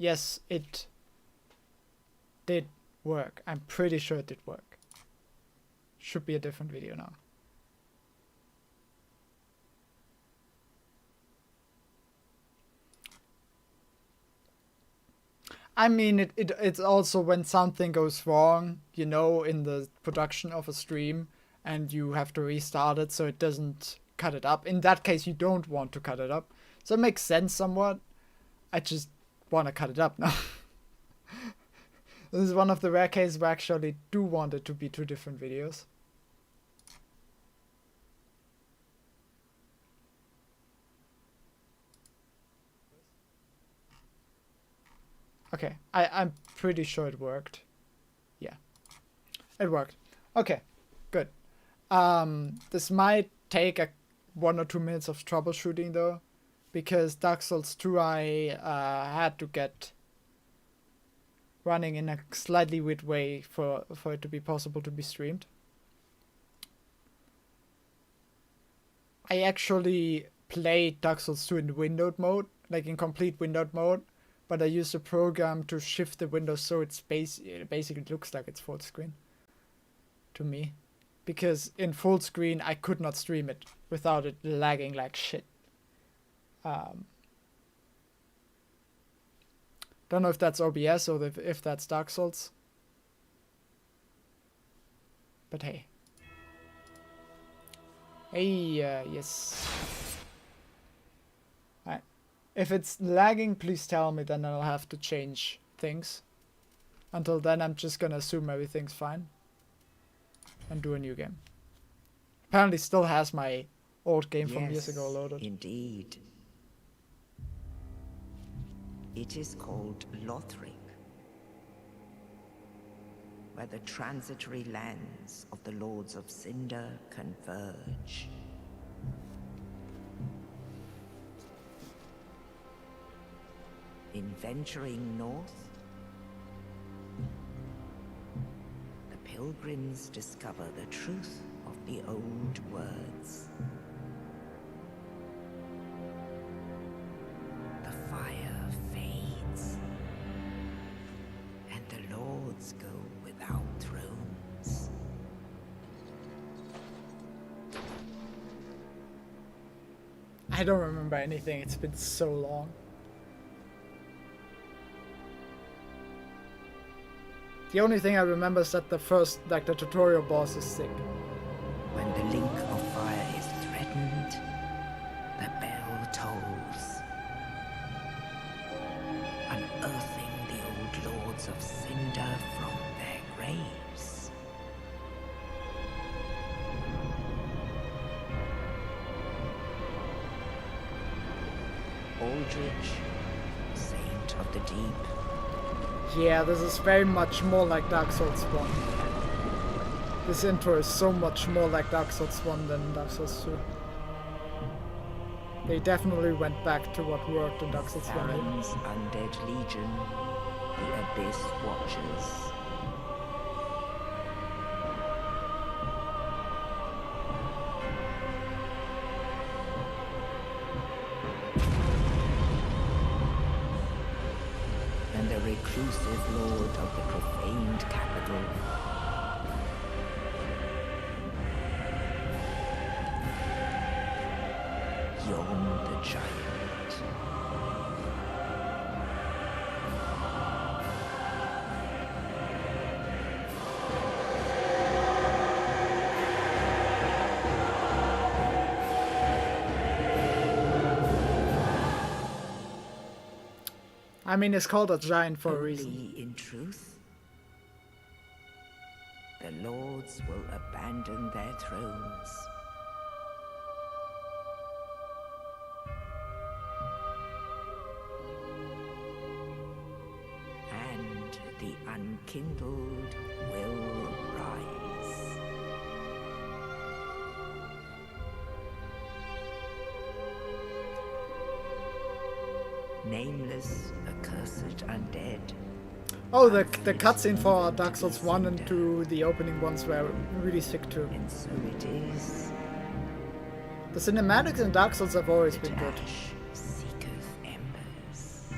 yes, it did work. I'm pretty sure it did work. Should be a different video now. I mean, it's also when something goes wrong, you know, in the production of a stream, and you have to restart it so it doesn't cut it up. In that case, you don't want to cut it up. So it makes sense somewhat. I just want to cut it up now. This is one of the rare cases where I actually do want it to be 2 different videos. Okay, I'm pretty sure it worked. Yeah, it worked. Okay, good. This might take 1 or 2 minutes of troubleshooting though, because Dark Souls 2 I had to get running in a slightly weird way for it to be possible to be streamed. I actually played Dark Souls 2 in windowed mode, like in complete windowed mode, but I used a program to shift the window so it basically looks like it's full screen to me. Because in full screen I could not stream it without it lagging like shit. Don't know if that's OBS or if that's Dark Souls. But hey. Hey, yes. Alright. If it's lagging, please tell me, then I'll have to change things. Until then, I'm just gonna assume everything's fine. And do a new game. Apparently still has my old game from years ago loaded. Indeed. It is called Lothric, where the transitory lands of the Lords of Cinder converge. In venturing north, the pilgrims discover the truth of the old words. The fire fades, and the lords go without thrones. I don't remember anything, it's been so long. The only thing I remember is that the tutorial boss is sick. When the link of fire is threatened, the bell tolls, unearthing the old lords of Cinder from their graves. Aldrich, saint of the deep. Yeah, this is very much more like Dark Souls 1. This intro is so much more like Dark Souls 1 than Dark Souls 2. They definitely went back to what worked in Dark Souls 1. Theron's undead legion, the Abyss Watchers. And the reclusive lord of the profaned capital. Yon the giant. I mean, it's called a giant for a reason. In truth, the lords will abandon their thrones. And the unkindled will rise. Nameless, accursed undead. Oh, the cutscene for Dark Souls 1 and 2, the opening ones were really sick too. And so it is. The cinematics in Dark Souls have always been good, Seeketh embers.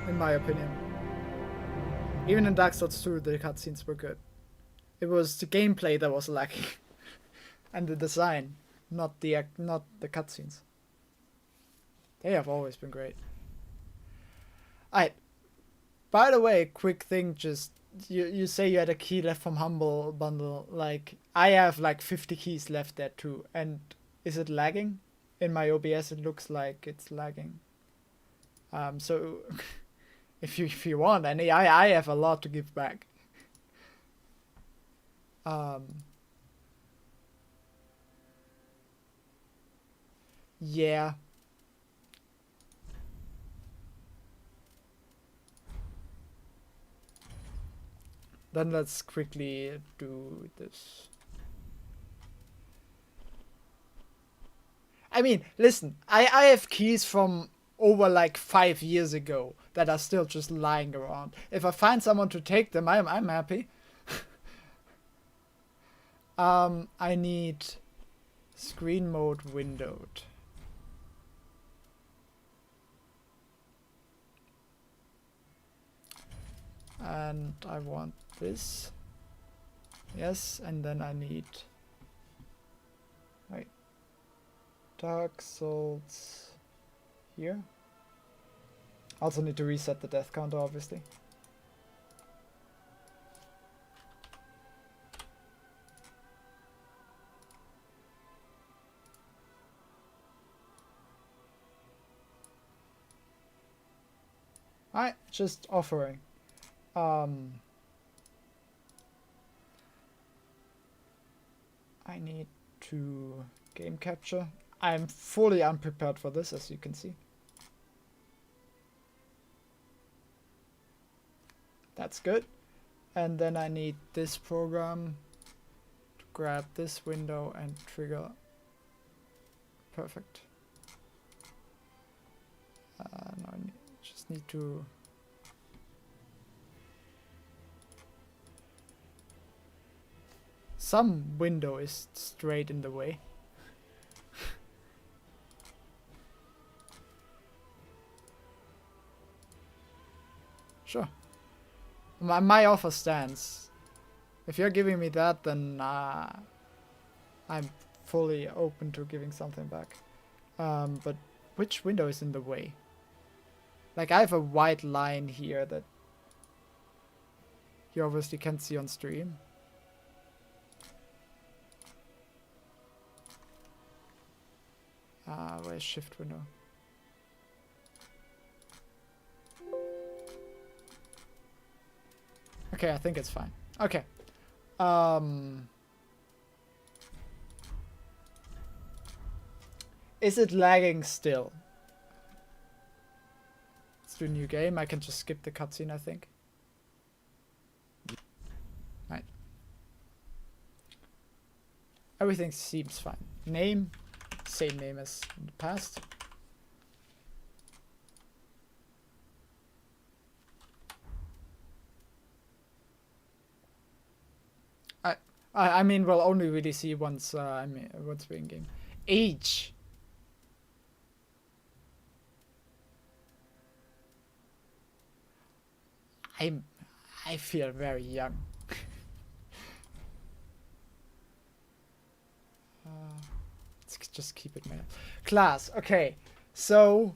in my opinion. Even in Dark Souls 2, the cutscenes were good. It was the gameplay that was lacking, and the design, not the cutscenes. They have always been great. Alright. By the way, quick thing, just you say you had a key left from Humble Bundle. Like, I have like 50 keys left there too. And is it lagging? In my OBS, it looks like it's lagging. So if you want any, I have a lot to give back. Yeah. Then let's quickly do this. I mean, listen, I have keys from over like 5 years ago that are still just lying around. If I find someone to take them, I'm happy. I need screen mode windowed. And I want this. Yes, and then I need... Wait. Dark Souls here. Also need to reset the death counter, obviously. Alright, just offering. I need to game capture. I'm fully unprepared for this, as you can see. That's good. And then I need this program to grab this window and trigger. Perfect. Now I just need to... Some window is straight in the way. Sure. My offer stands. If you're giving me that, then I'm fully open to giving something back. But which window is in the way? Like, I have a white line here that you obviously can't see on stream. Where's shift window? Okay, I think it's fine. Okay. Is it lagging still? Let's do a new game. I can just skip the cutscene, I think. Right. Everything seems fine. Name, same name as in the past. I mean, we'll only really see once once we're in game. Age. I feel very young. Let's just keep it male. Class. Okay. So,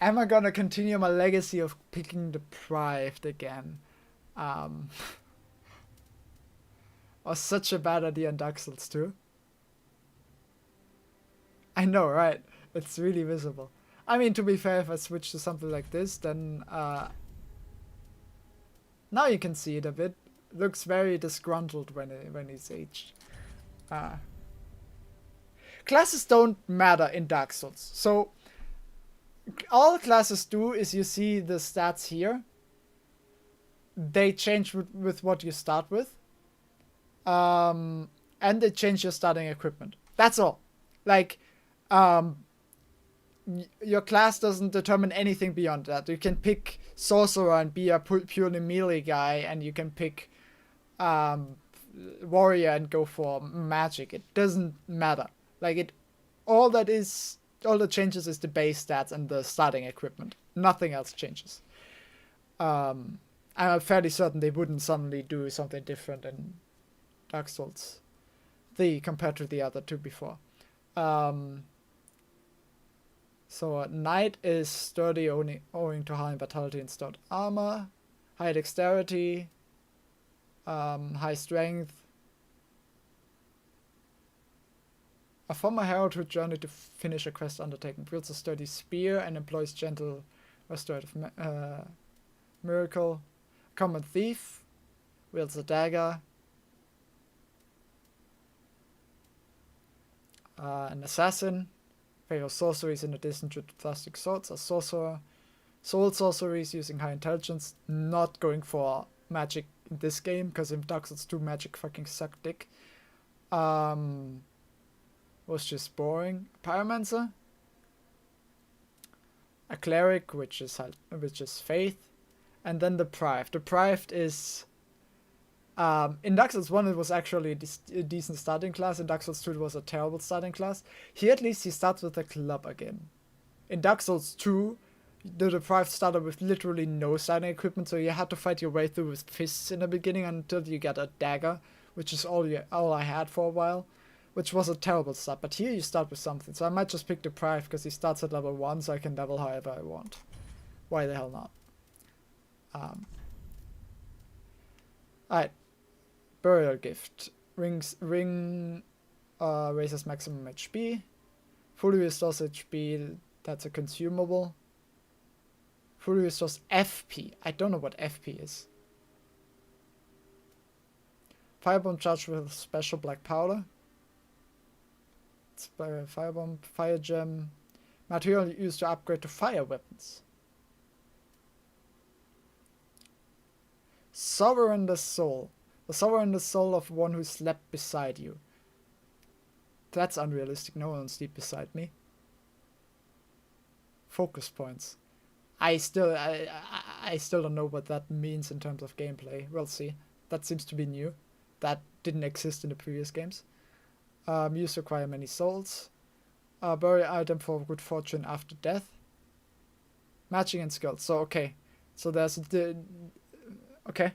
am I gonna continue my legacy of picking deprived again? Was such a bad idea in Dark Souls 2. I know, right? It's really visible. I mean, to be fair, if I switch to something like this, then now you can see it a bit. Looks very disgruntled when he's aged. Classes don't matter in Dark Souls. So all classes do is you see the stats here. They change with what you start with. And they change your starting equipment. That's all. Like, your class doesn't determine anything beyond that. You can pick sorcerer and be a purely melee guy, and you can pick warrior and go for magic. It doesn't matter. Like, all that changes is the base stats and the starting equipment. Nothing else changes. And I'm fairly certain they wouldn't suddenly do something different in Dark Souls 3 compared to the other two before. So Knight is sturdy only owing to high vitality and stout armor, high dexterity, high strength. A former herald who journeyed to finish a quest undertaken wields a sturdy spear and employs gentle restorative miracle. A common thief wields a dagger. An assassin favors sorceries in addition to plastic swords. A sorcerer soul sorceries using high intelligence. Not going for magic in this game because in Dark Souls 2 magic fucking sucked dick. Was just boring. Pyromancer, a cleric, which is faith, and then deprived. Deprived is in Dark Souls 1 it was actually a decent starting class. In Dark Souls 2 it was a terrible starting class. Here at least he starts with a club again. In Dark Souls 2 the deprived started with literally no starting equipment, so you had to fight your way through with fists in the beginning until you get a dagger, which is all I had for a while. Which was a terrible start, but here you start with something. So I might just pick Deprived because he starts at level 1, so I can level however I want. Why the hell not? Alright. Burial Gift. Raises maximum HP. Fully restores HP, that's a consumable. Fully restores FP. I don't know what FP is. Firebomb charged with special black powder. Firebomb, fire gem, material used to upgrade to fire weapons. Sovereignless soul. The sovereignless soul of one who slept beside you. That's unrealistic. No one sleep beside me. Focus points. I still don't know what that means in terms of gameplay. We'll see. That seems to be new. That didn't exist in the previous games. Used to acquire many souls. Bury item for good fortune after death. Matching and skills. So, okay. So there's the... Okay.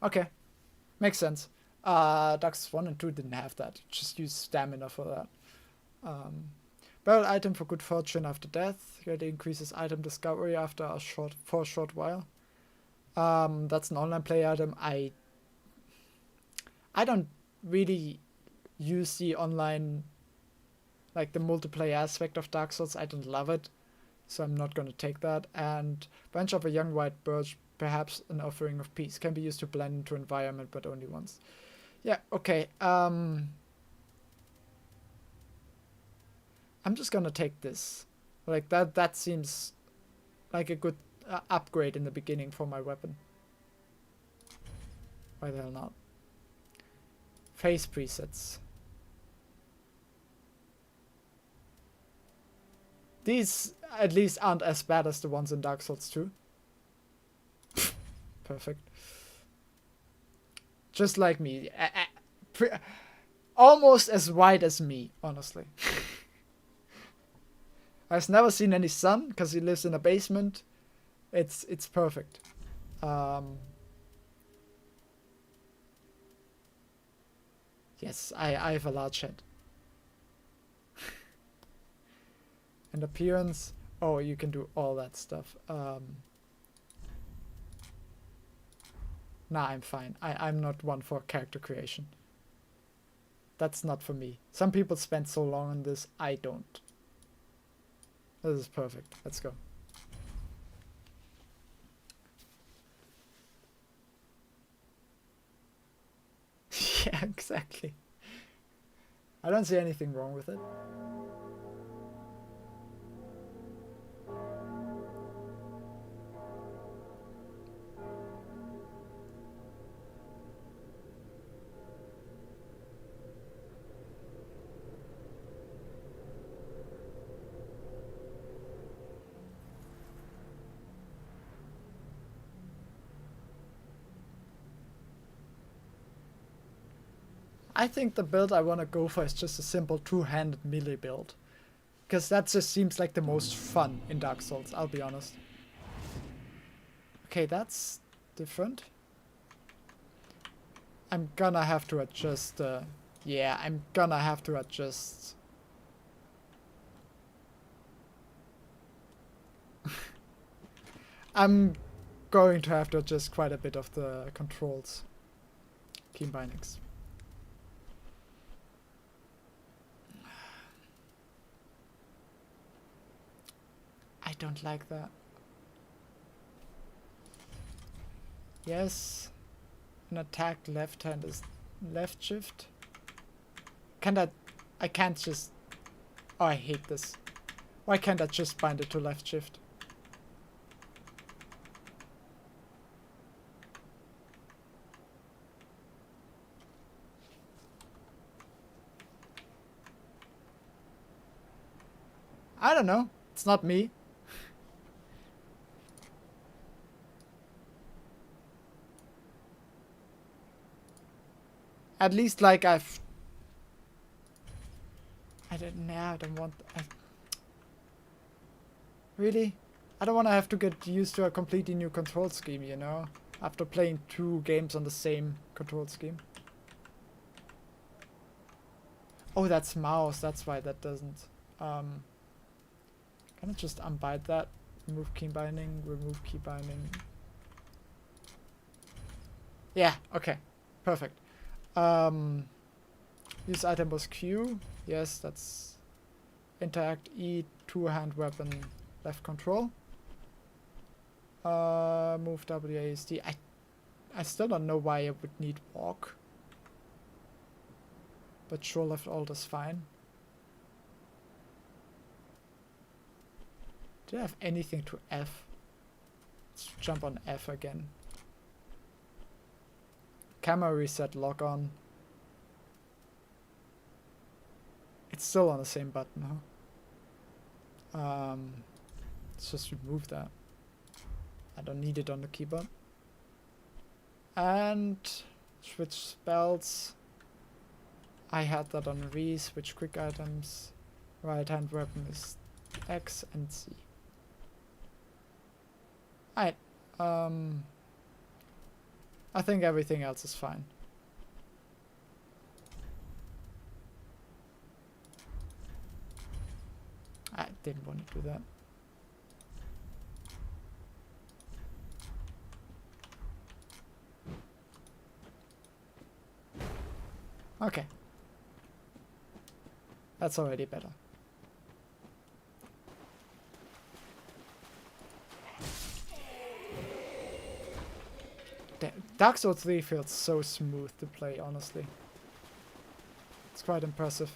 Okay. Makes sense. Dark Souls 1 and 2 didn't have that. Just use stamina for that. Burial item for good fortune after death. It increases item discovery after for a short while. That's an online play item. I don't really use the online, like the multiplayer aspect of Dark Souls. I don't love it, so I'm not going to take that. And Branch of a Young White Birch, perhaps an offering of peace. Can be used to blend into environment, but only once. Yeah, okay. I'm just going to take this. Like, that seems like a good upgrade in the beginning for my weapon. Why the hell not? Face presets. These at least aren't as bad as the ones in Dark Souls 2. Perfect. Just like me. Almost as white as me, honestly. I've never seen any sun because he lives in a basement. It's perfect. Yes, I have a large head. And appearance. Oh, you can do all that stuff. Nah, I'm fine. I'm not one for character creation. That's not for me. Some people spend so long on this. I don't. This is perfect. Let's go. Yeah, exactly. I don't see anything wrong with it. I think the build I want to go for is just a simple two-handed melee build. Because that just seems like the most fun in Dark Souls, I'll be honest. Okay, that's different. I'm gonna have to adjust. Yeah, I'm gonna have to adjust. I'm going to have to adjust quite a bit of the controls. Key bindings. I don't like that. Yes. An attack left hand is left shift. Can that... I can't just... Oh, I hate this. Why can't I just bind it to left shift? I don't know. It's not me. At least, like, I don't want... Really? I don't want to have to get used to a completely new control scheme, you know? After playing 2 games on the same control scheme. Oh, that's mouse. That's why that doesn't... Can I just unbind that? Remove key binding, remove key binding. Yeah, okay. Perfect. Use item was Q. Yes, that's interact E, 2-hand weapon, left control. Move WASD. I still don't know why I would need walk. But sure, left alt is fine. Do I have anything to F? Let's jump on F again. Camera reset, lock on. It's still on the same button, huh? Let's just remove that. I don't need it on the keyboard. And switch spells. I had that on re, switch quick items. Right hand weapon is X and Z. Alright. I think everything else is fine. I didn't want to do that. Okay. That's already better. Dark Souls 3 feels so smooth to play, honestly. It's quite impressive.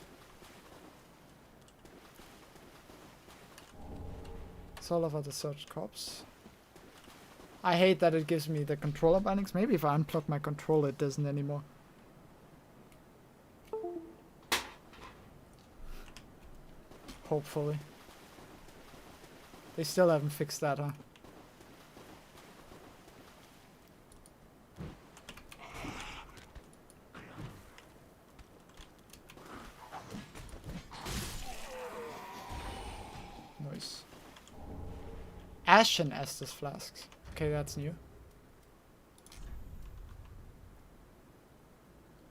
Soul of the Searched Corpse. I hate that it gives me the controller bindings. Maybe if I unplug my controller it doesn't anymore. Hopefully. They still haven't fixed that, huh? Nice. Ashen Estus flasks. Okay, that's new.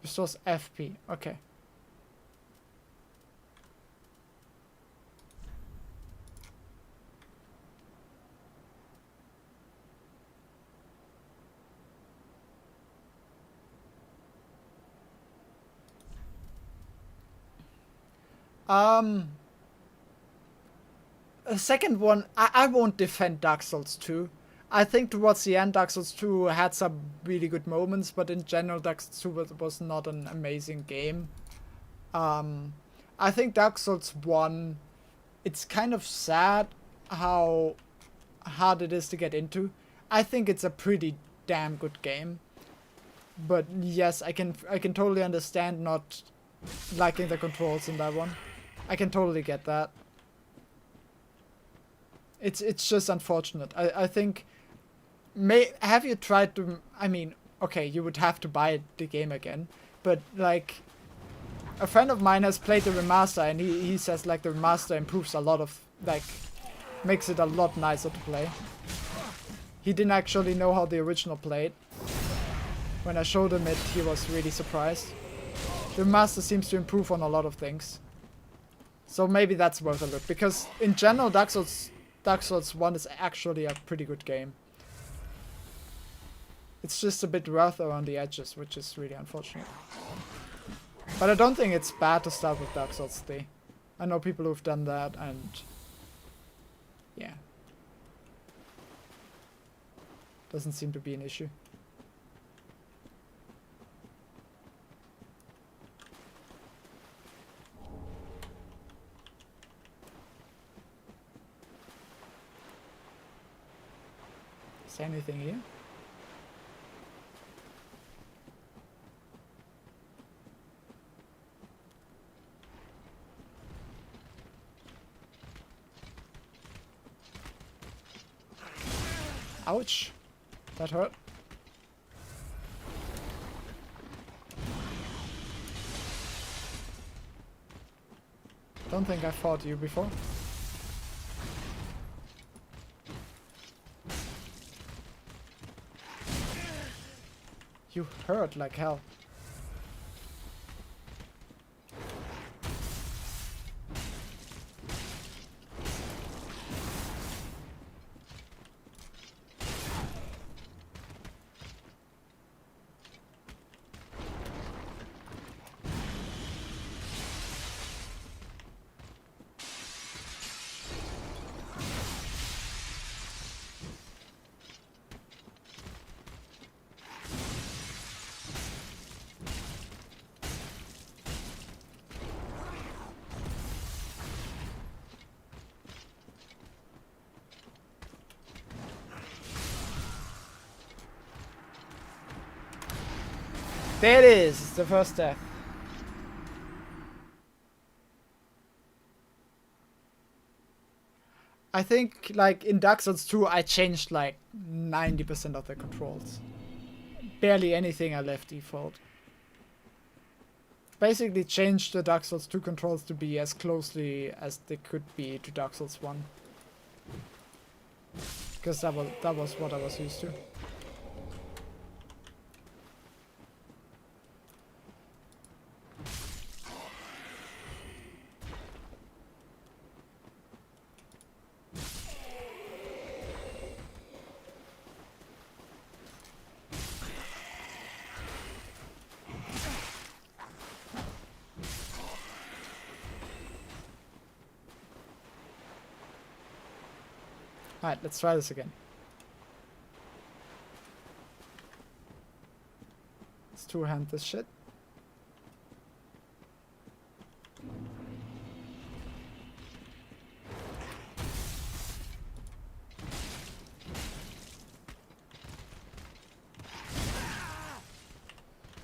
Restores FP. Okay. A second one, I won't defend Dark Souls 2. I think towards the end Dark Souls 2 had some really good moments, but in general Dark Souls 2 was not an amazing game. I think Dark Souls 1, it's kind of sad how hard it is to get into. I think it's a pretty damn good game. But yes, I can totally understand not liking the controls in that one. I can totally get that. It's just unfortunate. I think... have you tried to... I mean, okay, you would have to buy the game again. But, like... A friend of mine has played the remaster and he says, like, the remaster improves a lot of... Like, makes it a lot nicer to play. He didn't actually know how the original played. When I showed him it, he was really surprised. The master seems to improve on a lot of things. So maybe that's worth a look. Because in general, Dark Souls 1 is actually a pretty good game. It's just a bit rough around the edges, which is really unfortunate. But I don't think it's bad to start with Dark Souls 3. I know people who've done that, and yeah. Doesn't seem to be an issue. Is there anything here? Ouch. That hurt. Don't think I fought you before. You hurt like hell. There it is, the first death. I think, like, in Dark Souls 2, I changed, like, 90% of the controls. Barely anything I left default. Basically changed the Dark Souls 2 controls to be as closely as they could be to Dark Souls 1. Because that was what I was used to. Alright, let's try this again. Let's two-hand this shit.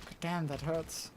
God damn, that hurts.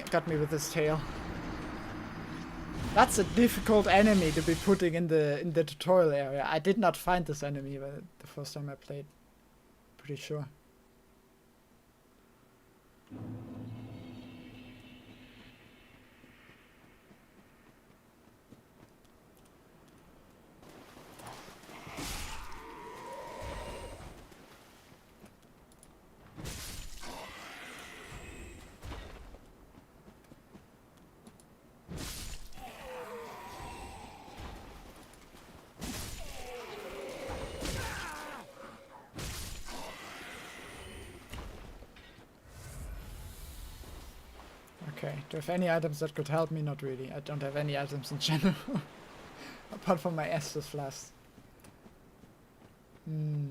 Got me with his tail. That's a difficult enemy to be putting in the tutorial area. I did not find this enemy the first time I played. Pretty sure. Okay, do I have any items that could help me? Not really. I don't have any items in general. Apart from my Estus flask. Hmm.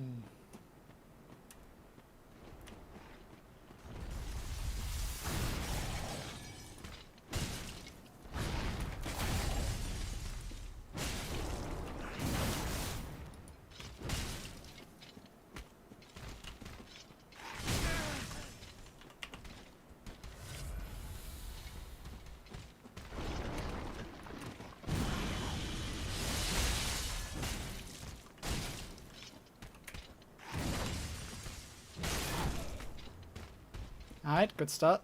Alright, good start.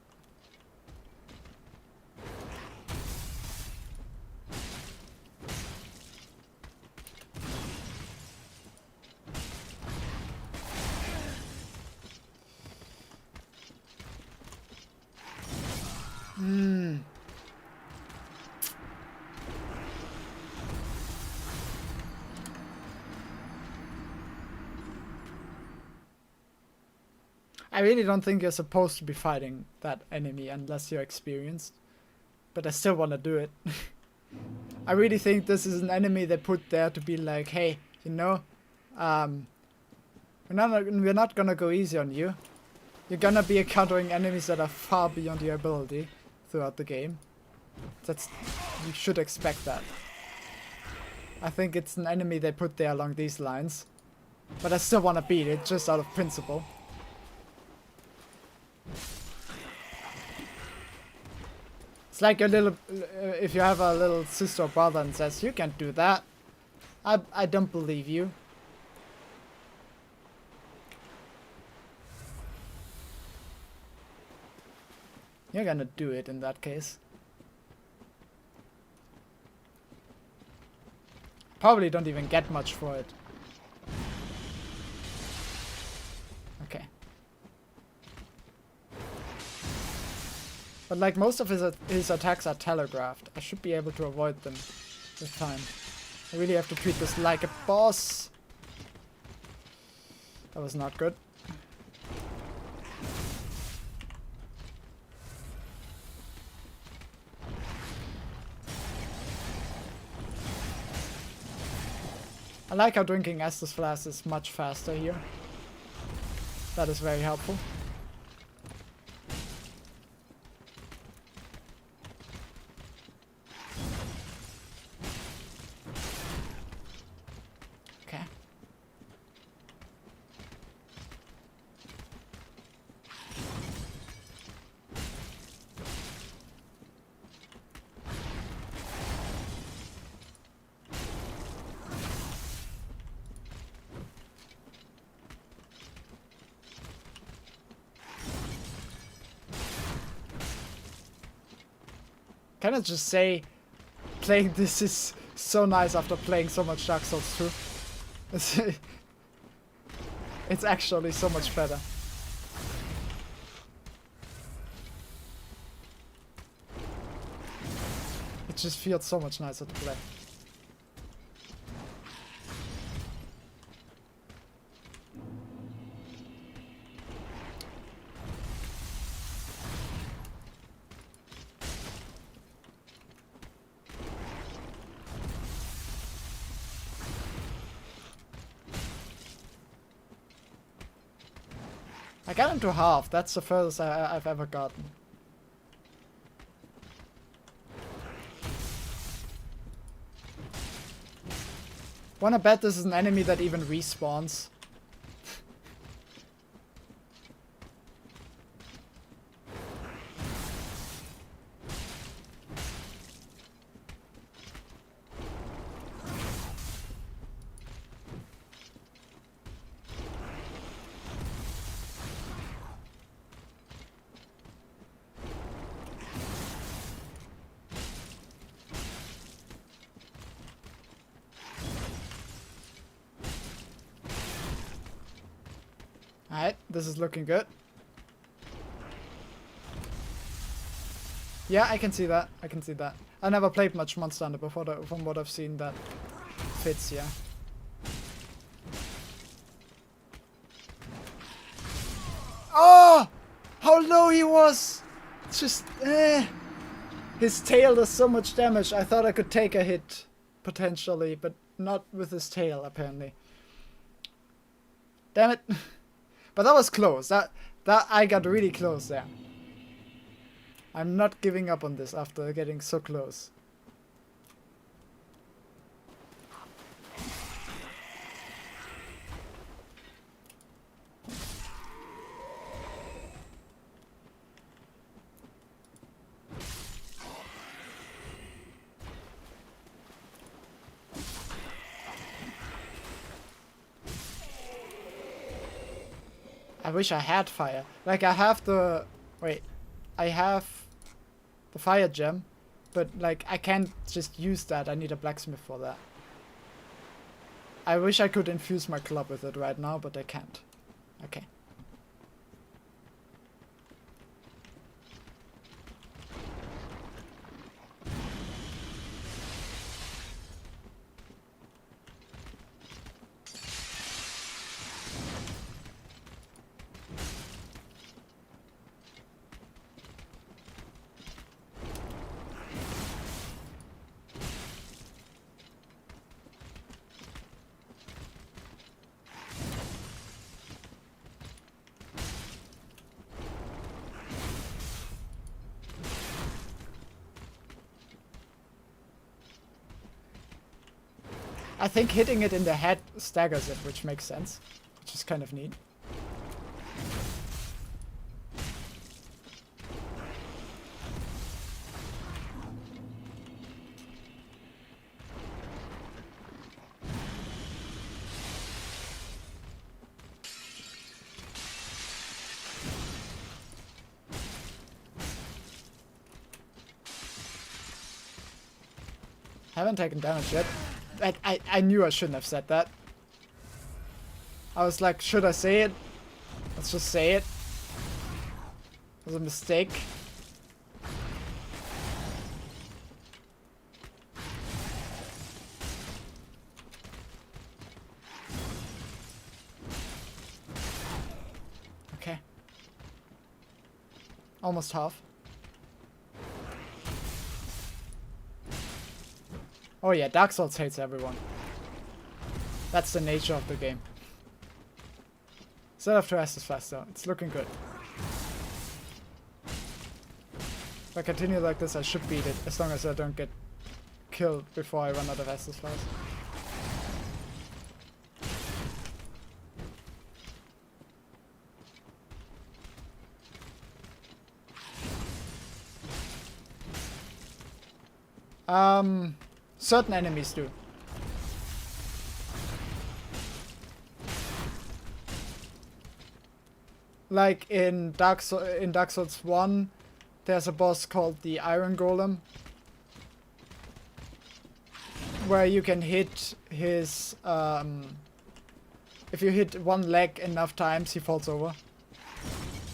Hmm. I really don't think you're supposed to be fighting that enemy unless you're experienced. But I still want to do it. I really think this is an enemy they put there to be like, hey, you know, we're not gonna go easy on you. You're gonna be encountering enemies that are far beyond your ability throughout the game. You should expect that. I think it's an enemy they put there along these lines. But I still want to beat it, just out of principle. It's like a little, if you have a little sister or brother and says, you can't do that. I don't believe you. You're gonna do it in that case. Probably don't even get much for it. Okay. But like most of his attacks are telegraphed. I should be able to avoid them with time. I really have to treat this like a boss. That was not good. I like how drinking Estus Flask is much faster here. That is very helpful. Okay. Can I just say, playing this is so nice after playing so much Dark Souls 2. It's actually so much better. It just feels so much nicer to play. I got him to half. That's the furthest I've ever gotten. Wanna bet this is an enemy that even respawns? Alright, this is looking good. Yeah, I can see that. I can see that. I never played much Monster Hunter before, from what I've seen that fits, yeah. Oh! How low he was! It's just, His tail does so much damage. I thought I could take a hit, potentially, but not with his tail, apparently. Damn it. But that was close. That I got really close there. I'm not giving up on this after getting so close. I wish I had fire. Like, I have the... Wait. I have the fire gem, but, like, I can't just use that. I need a blacksmith for that. I wish I could infuse my club with it right now, but I can't. Okay. I think hitting it in the head staggers it, which makes sense. Which is kind of neat. Haven't taken damage yet. I knew I shouldn't have said that. I was like, should I say it? Let's just say it. It was a mistake. Okay. Almost half. Oh yeah, Dark Souls hates everyone. That's the nature of the game. Still have to rest as fast though. It's looking good. If I continue like this, I should beat it, as long as I don't get killed before I run out of Estus fast. Certain enemies do. Like in Dark Souls 1, there's a boss called the Iron Golem, where you can hit his, if you hit one leg enough times, he falls over.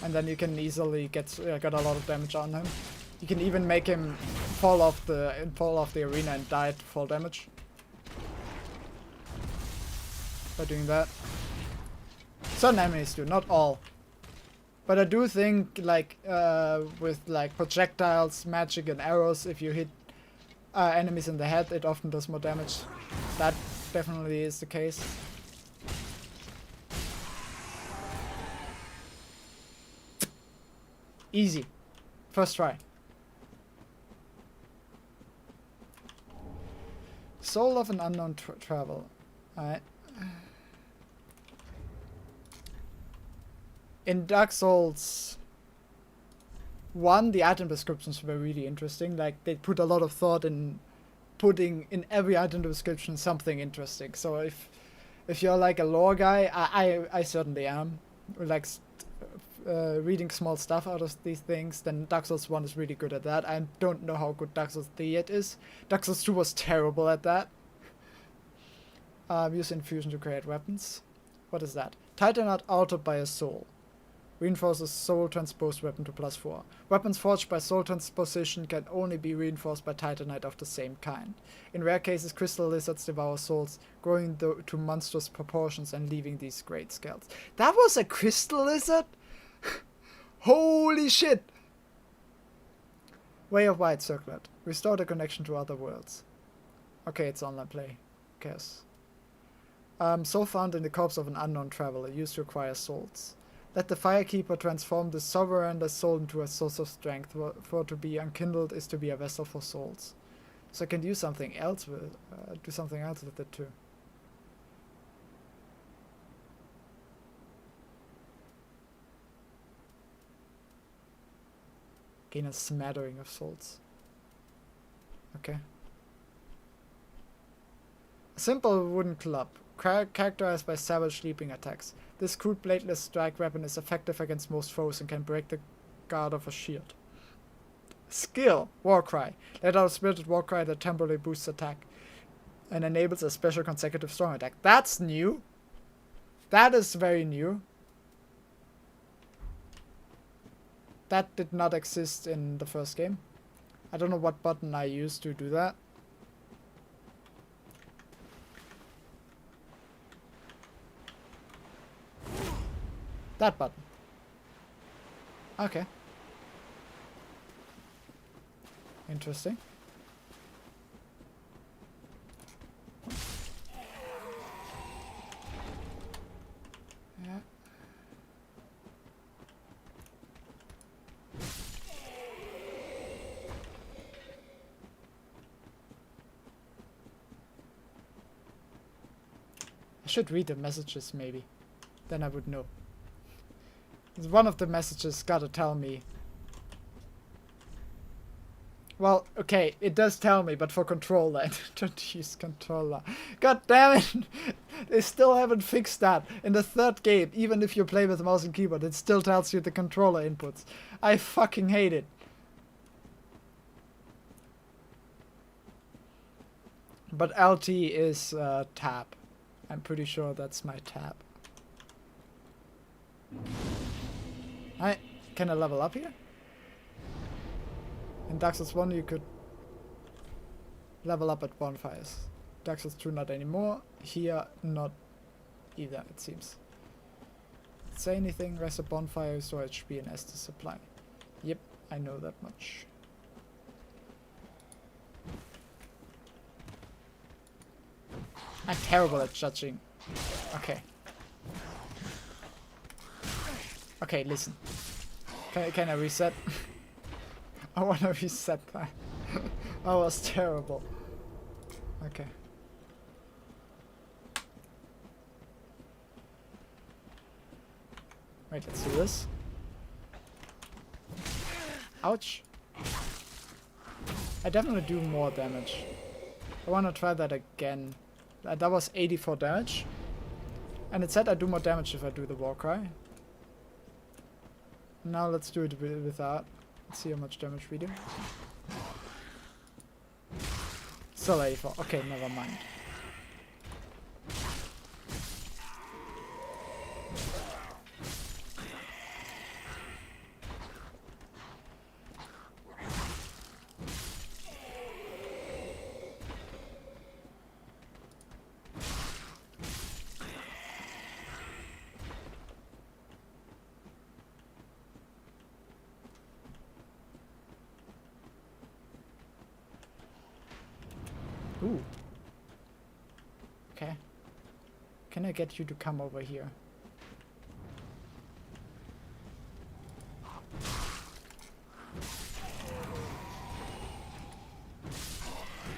And then you can easily get a lot of damage on him. You can even make him fall off the arena and die to fall damage by doing that. Certain enemies do, not all. But I do think, like, with like projectiles, magic, and arrows, if you hit enemies in the head, it often does more damage. That definitely is the case. Easy. First try. Soul of an Unknown Travel. Alright. In Dark Souls 1, the item descriptions were really interesting. Like, they put a lot of thought in putting in every item description something interesting. So if you're like a lore guy, I certainly am. Like reading small stuff out of these things, then Dark Souls 1 is really good at that. I don't know how good Dark Souls 3 yet is. Dark Souls 2 was terrible at that. Use infusion to create weapons. What is that? Titanite altered by a soul. Reinforces soul transposed weapon to +4. Weapons forged by soul transposition can only be reinforced by titanite of the same kind. In rare cases, crystal lizards devour souls, growing to monstrous proportions and leaving these great scales. That was a crystal lizard? Holy shit! Way of White Circlet. Restore the connection to other worlds. Okay, it's online play. Who cares? Soul found in the corpse of an unknown traveler. Used to acquire souls. Let the Firekeeper transform the surrendered soul into a source of strength. For to be unkindled is to be a vessel for souls. So I can do something else with it too. Gain a smattering of souls. Okay. A simple wooden club. Characterized by savage leaping attacks. This crude bladeless strike weapon is effective against most foes and can break the guard of a shield. Skill. Warcry. Let out a spirited warcry that temporarily boosts attack and enables a special consecutive strong attack. That's new. That is very new. That did not exist in the first game. I don't know what button I used to do that. That button. Okay. Interesting. Yeah. I should read the messages maybe. Then I would know. One of the messages gotta tell me. Well, okay, it does tell me, but for controller. I don't use controller. God damn it! They still haven't fixed that. In the third game, even if you play with mouse and keyboard, it still tells you the controller inputs. I fucking hate it. But LT is tab. I'm pretty sure that's my tab. Can I level up here? In Dark Souls 1 you could level up at bonfires. Dark Souls 2 not anymore. Here not either, it seems. Say anything? Rest a bonfire, restore HP and Estus supply. Yep, I know that much. I'm terrible at judging. Okay. Okay, listen. Can I reset? I wanna reset that. That was terrible. Okay. Wait, let's do this. Ouch. I definitely do more damage. I wanna try that again. That was 84 damage. And it said I do more damage if I do the Warcry. Now let's do it without. Let's see how much damage we do. Still 84. Okay, never mind. Ooh. Okay. Can I get you to come over here?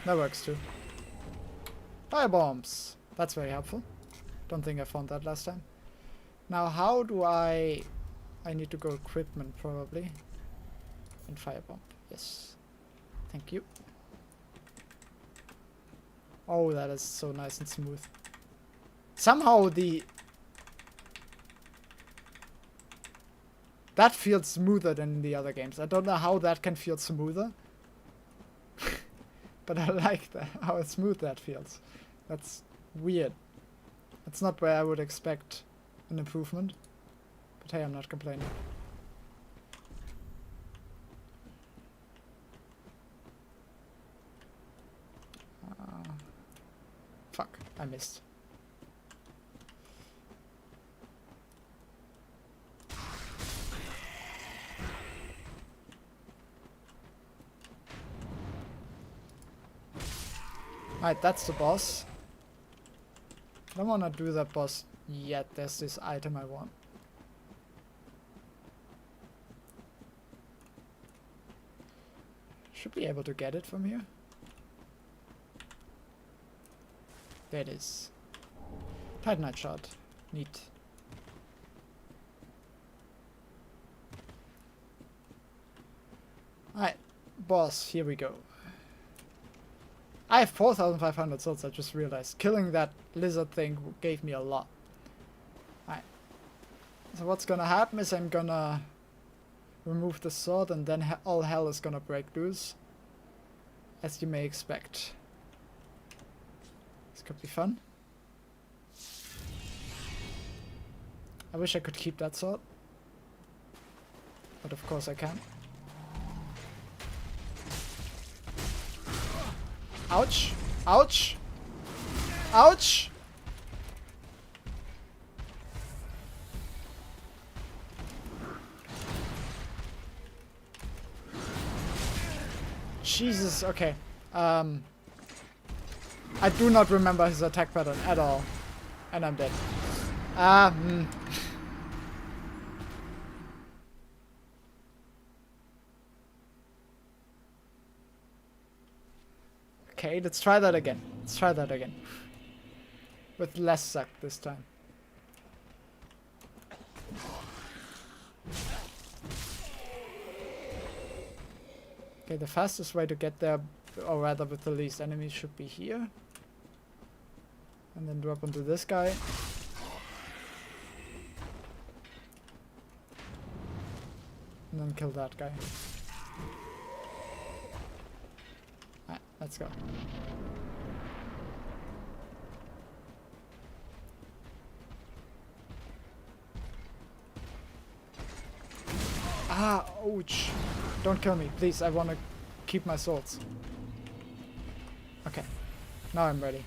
That works too. Fire bombs! That's very helpful. Don't think I found that last time. Now how do I need to go equipment probably. And firebomb. Yes. Thank you. Oh, that is so nice and smooth. Somehow that feels smoother than the other games. I don't know how that can feel smoother. But I like that, how smooth that feels. That's weird. That's not where I would expect an improvement. But hey, I'm not complaining. Fuck, I missed. Alright, that's the boss. I don't want to do that boss yet. There's this item I want. Should be able to get it from here. There it is. Titanite shot. Neat. Alright, boss, here we go. I have 4,500 swords, I just realized. Killing that lizard thing gave me a lot. Alright. So what's gonna happen is I'm gonna remove the sword and then all hell is gonna break loose. As you may expect. This could be fun. I wish I could keep that sword. But of course I can't. Ouch! Ouch! Ouch! Jesus, okay. I do not remember his attack pattern at all. And I'm dead. Okay, let's try that again. Let's try that again. With less suck this time. Okay, the fastest way to get there, or rather with the least enemies, should be here. And then drop onto this guy. And then kill that guy. Alright, let's go. Ah, ouch. Don't kill me, please. I want to keep my swords. Okay. Now I'm ready.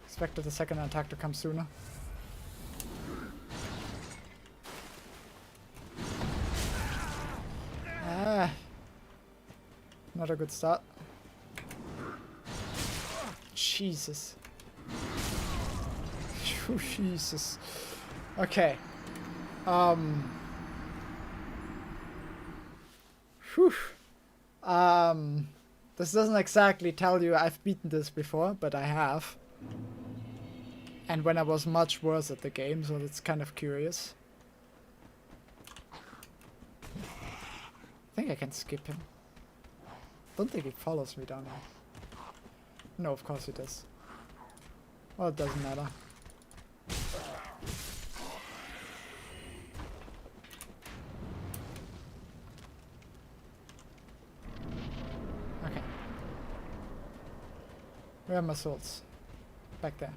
Expected the second attack to come sooner. Ah. Not a good start. Jesus. Oh, Jesus. Okay. Whew. This doesn't exactly tell you I've beaten this before, but I have. And when I was much worse at the game, so that's kind of curious. I think I can skip him. Don't think he follows me down here. No, of course he does. Well, it doesn't matter. Okay. Where are my swords? Back there.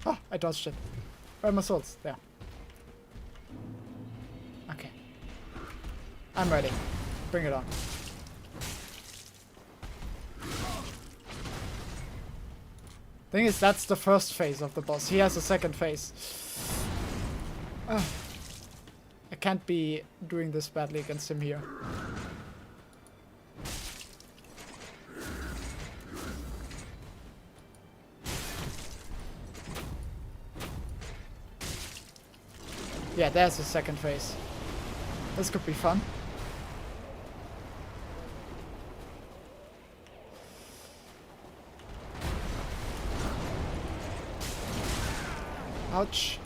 Oh, I dodged it. Where are my swords? There. Okay. I'm ready. Bring it on. Thing is, that's the first phase of the boss. He has a second phase. I can't be doing this badly against him here. Yeah, there's the second phase. This could be fun. Ouch.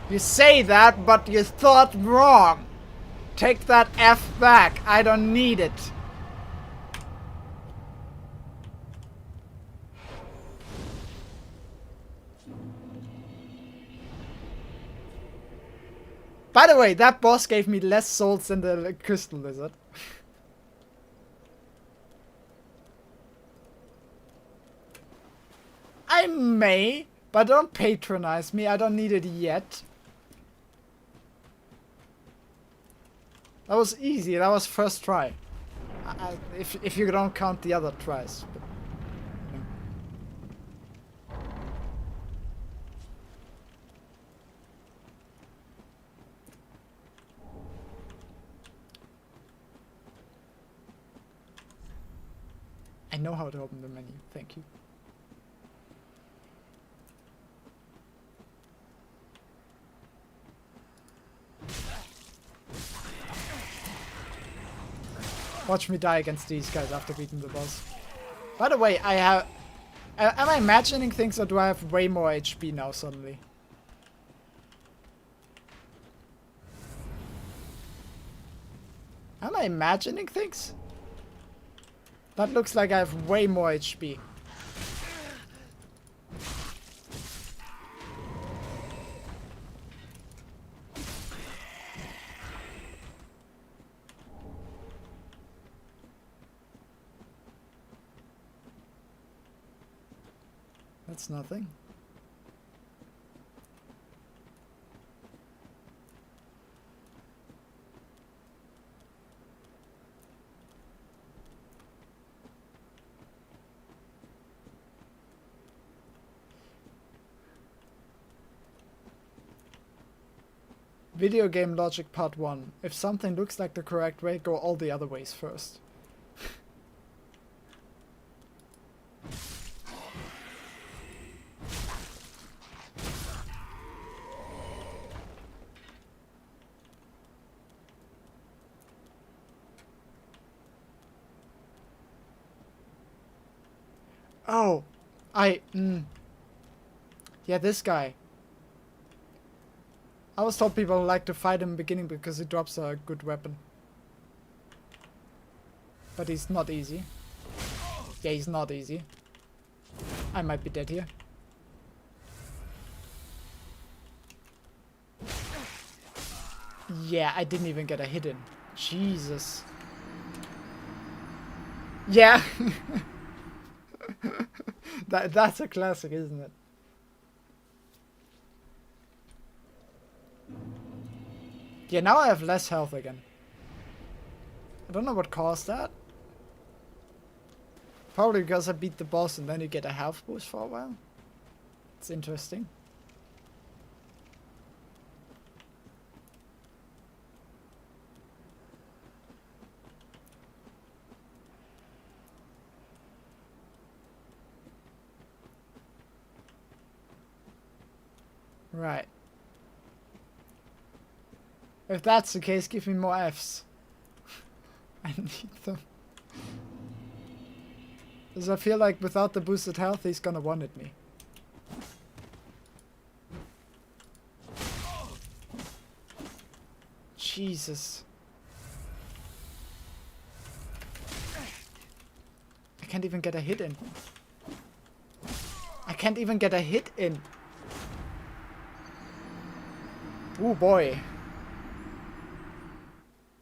You say that, but you thought wrong. Take that F back. I don't need it. By the way, that boss gave me less souls than the crystal lizard. I may, but don't patronize me. I don't need it yet. That was easy. That was first try. If you don't count the other tries. But, you know. I know how to open the menu. Thank you. Watch me die against these guys after beating the boss. By the way, I have... am I imagining things or do I have way more HP now suddenly? Am I imagining things? That looks like I have way more HP. That's nothing. Video game logic part 1. If something looks like the correct way, go all the other ways first. Oh, yeah, this guy. I always told people like to fight him in the beginning because he drops a good weapon. But he's not easy. Yeah, he's not easy. I might be dead here. Yeah, I didn't even get a hit in. Jesus. Yeah. That's a classic, isn't it? Yeah, now I have less health again. I don't know what caused that. Probably because I beat the boss and then you get a health boost for a while. It's interesting. Right. If that's the case, give me more Fs. I need them. Because I feel like without the boosted health, he's gonna one-hit me. Jesus. I can't even get a hit in. I can't even get a hit in. Oh boy.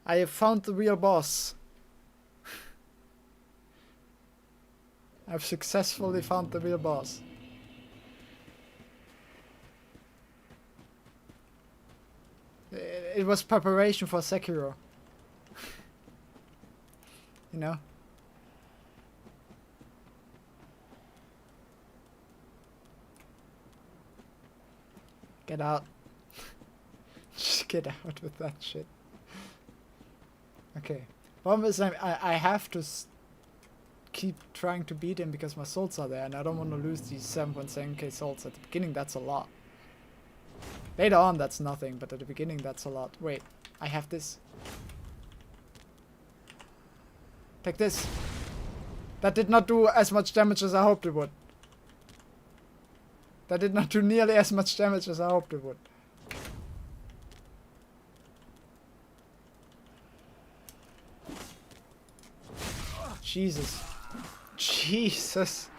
I have found the real boss. I've successfully found the real boss. It was preparation for Sekiro. You know? Get out. Just get out with that shit. Okay. Problem is I have to keep trying to beat him because my souls are there and I don't want to lose these 7.7k souls. At the beginning that's a lot. Later on that's nothing, but at the beginning that's a lot. Wait, I have this. Take this. That did not do as much damage as I hoped it would. That did not do nearly as much damage as I hoped it would. Jesus. Jesus.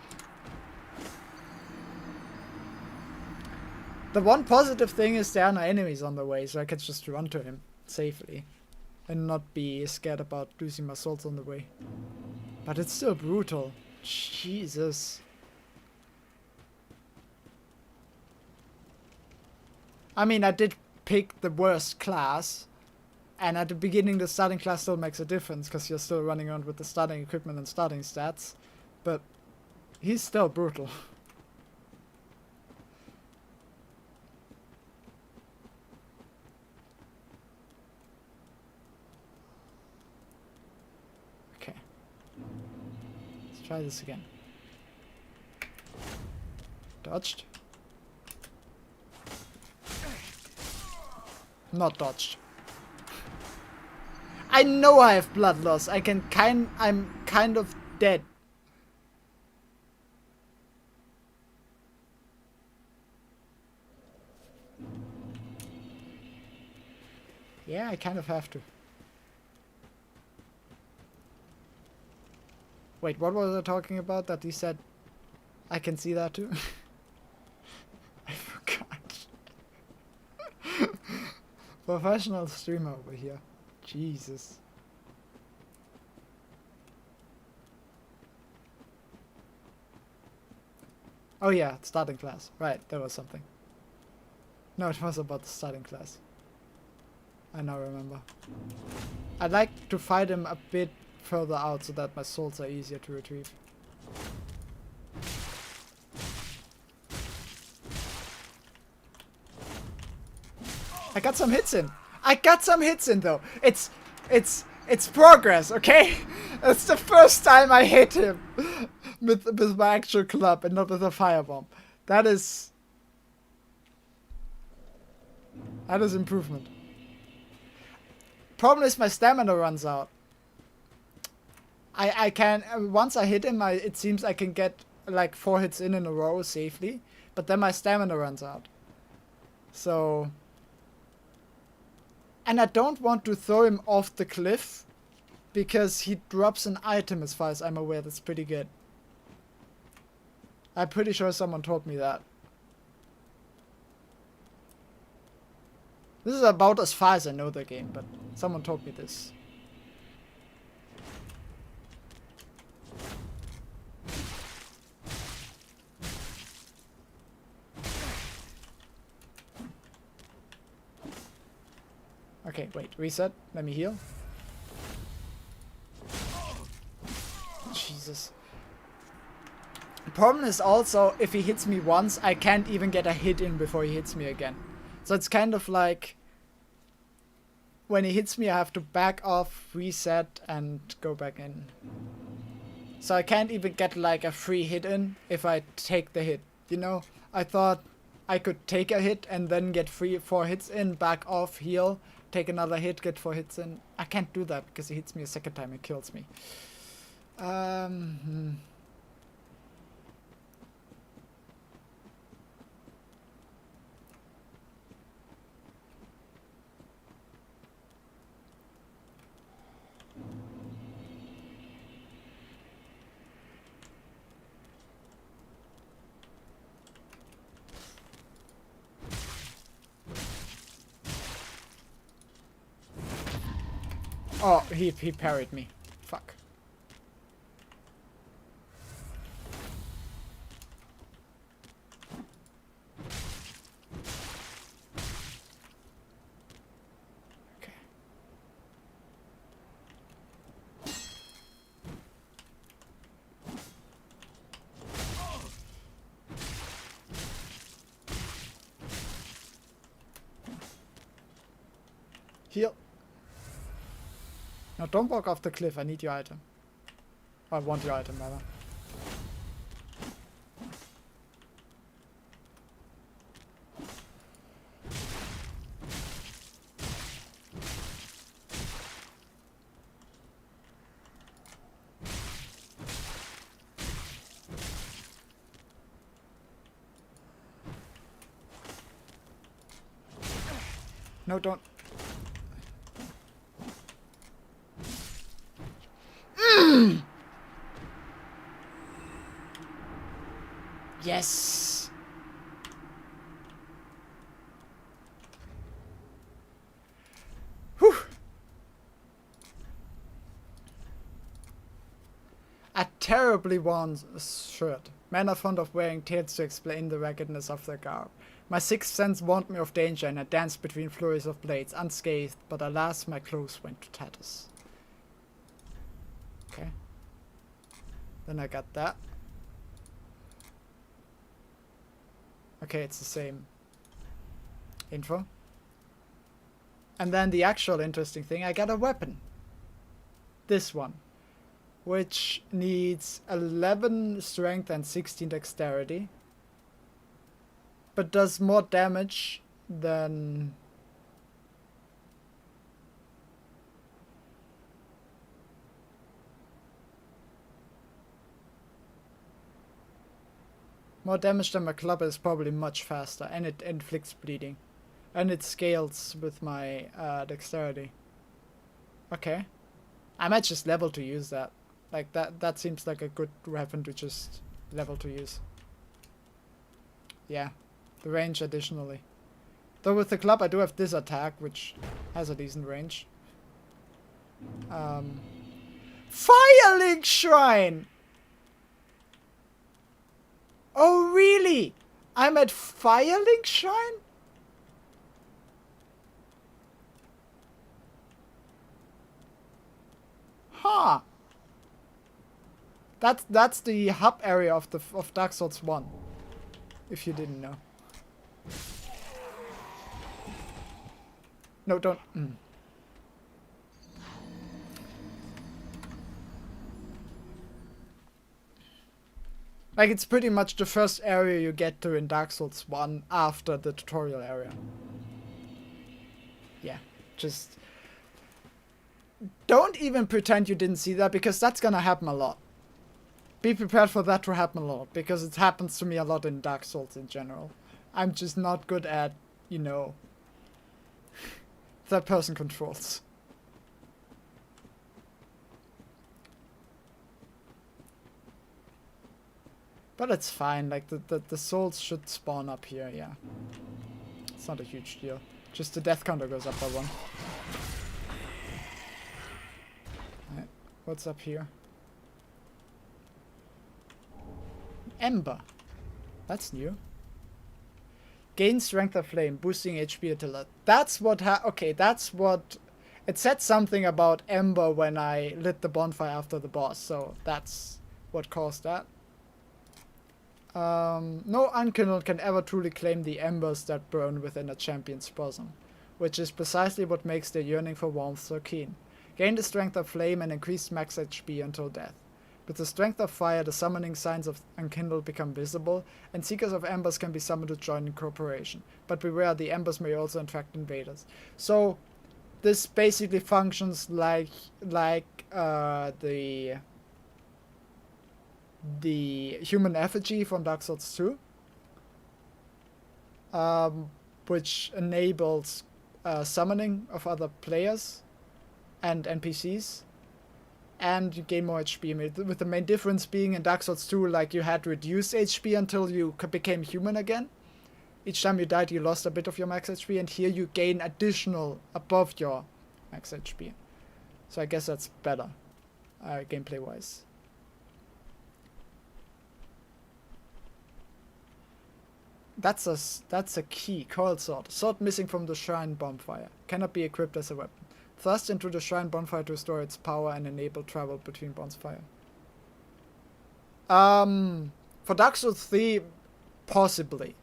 The one positive thing is there are no enemies on the way, so I can just run to him safely. And not be scared about losing my souls on the way. But it's still brutal. Jesus. I mean, I did pick the worst class. And at the beginning, the starting class still makes a difference, because you're still running around with the starting equipment and starting stats. But he's still brutal. Okay. Let's try this again. Dodged. Not dodged. I know I have blood loss. I'm kind of dead. Yeah, I kind of have to. Wait, what was I talking about that he said I can see that too? I forgot. Professional streamer over here. Jesus. Oh yeah, starting class. Right, there was something. No, it was about the starting class. I now remember. I'd like to fight him a bit further out so that my souls are easier to retrieve. I got some hits in. I got some hits in though. It's progress, okay? It's the first time I hit him with my actual club and not with a firebomb. That is improvement. Problem is my stamina runs out. I can once I hit him, it seems I can get like 4 hits in a row safely, but then my stamina runs out. So. And I don't want to throw him off the cliff, because he drops an item as far as I'm aware that's pretty good. I'm pretty sure someone told me that. This is about as far as I know the game, but someone told me this. Okay, wait, reset. Let me heal. Jesus. The problem is also, if he hits me once, I can't even get a hit in before he hits me again. So it's kind of like, when he hits me, I have to back off, reset, and go back in. So I can't even get like a free hit in if I take the hit. You know, I thought I could take a hit and then get 4 hits in, back off, heal, take another hit, get 4 hits in. I can't do that because he hits me a second time and kills me. Oh, he parried me. Fuck. Okay. Heal. No, don't walk off the cliff. I need your item. I want your item, rather. No, don't. Yes. A terribly worn shirt. Men are fond of wearing tails to explain the raggedness of their garb. My sixth sense warned me of danger, and I danced between flurries of blades, unscathed, but alas, my clothes went to tatters. Okay. Then I got that. Okay, it's the same info. And then the actual interesting thing, I got a weapon. This one. Which needs 11 strength and 16 dexterity. But does more damage than... More damage than my club is probably much faster, and it inflicts bleeding. And it scales with my dexterity. Okay. I might just level to use that. Like, that seems like a good weapon to just level to use. Yeah. The range additionally. Though with the club I do have this attack, which has a decent range. Firelink Shrine! Oh, really? I'm at Firelink Shrine? Huh. That's the hub area of Dark Souls 1. If you didn't know. No, don't. Like, it's pretty much the first area you get to in Dark Souls 1 after the tutorial area. Yeah, just... Don't even pretend you didn't see that, because that's gonna happen a lot. Be prepared for that to happen a lot, because it happens to me a lot in Dark Souls in general. I'm just not good at, you know, third-person controls. But it's fine, like, the souls should spawn up here, yeah. It's not a huge deal. Just the death counter goes up by 1. Alright, what's up here? Ember. That's new. Gain strength of flame, boosting HP until... That's what okay, that's what... It said something about Ember when I lit the bonfire after the boss, so that's what caused that. No unkindled can ever truly claim the embers that burn within a champion's bosom, which is precisely what makes their yearning for warmth so keen. Gain the strength of flame and increase max HP until death. With the strength of fire, the summoning signs of unkindled become visible, and seekers of embers can be summoned to join in cooperation. But beware, the embers may also attract invaders. So, this basically functions like the human effigy from Dark Souls 2, which enables summoning of other players and NPCs, and you gain more HP. With the main difference being in Dark Souls 2, like, you had reduced HP until you became human again. Each time you died, you lost a bit of your max HP, and here you gain additional above your max HP. So I guess that's better, gameplay-wise. That's a key. Coiled sword. Sword missing from the shrine bonfire. Cannot be equipped as a weapon. Thrust into the shrine bonfire to restore its power and enable travel between bonfire. For Dark Souls 3, possibly.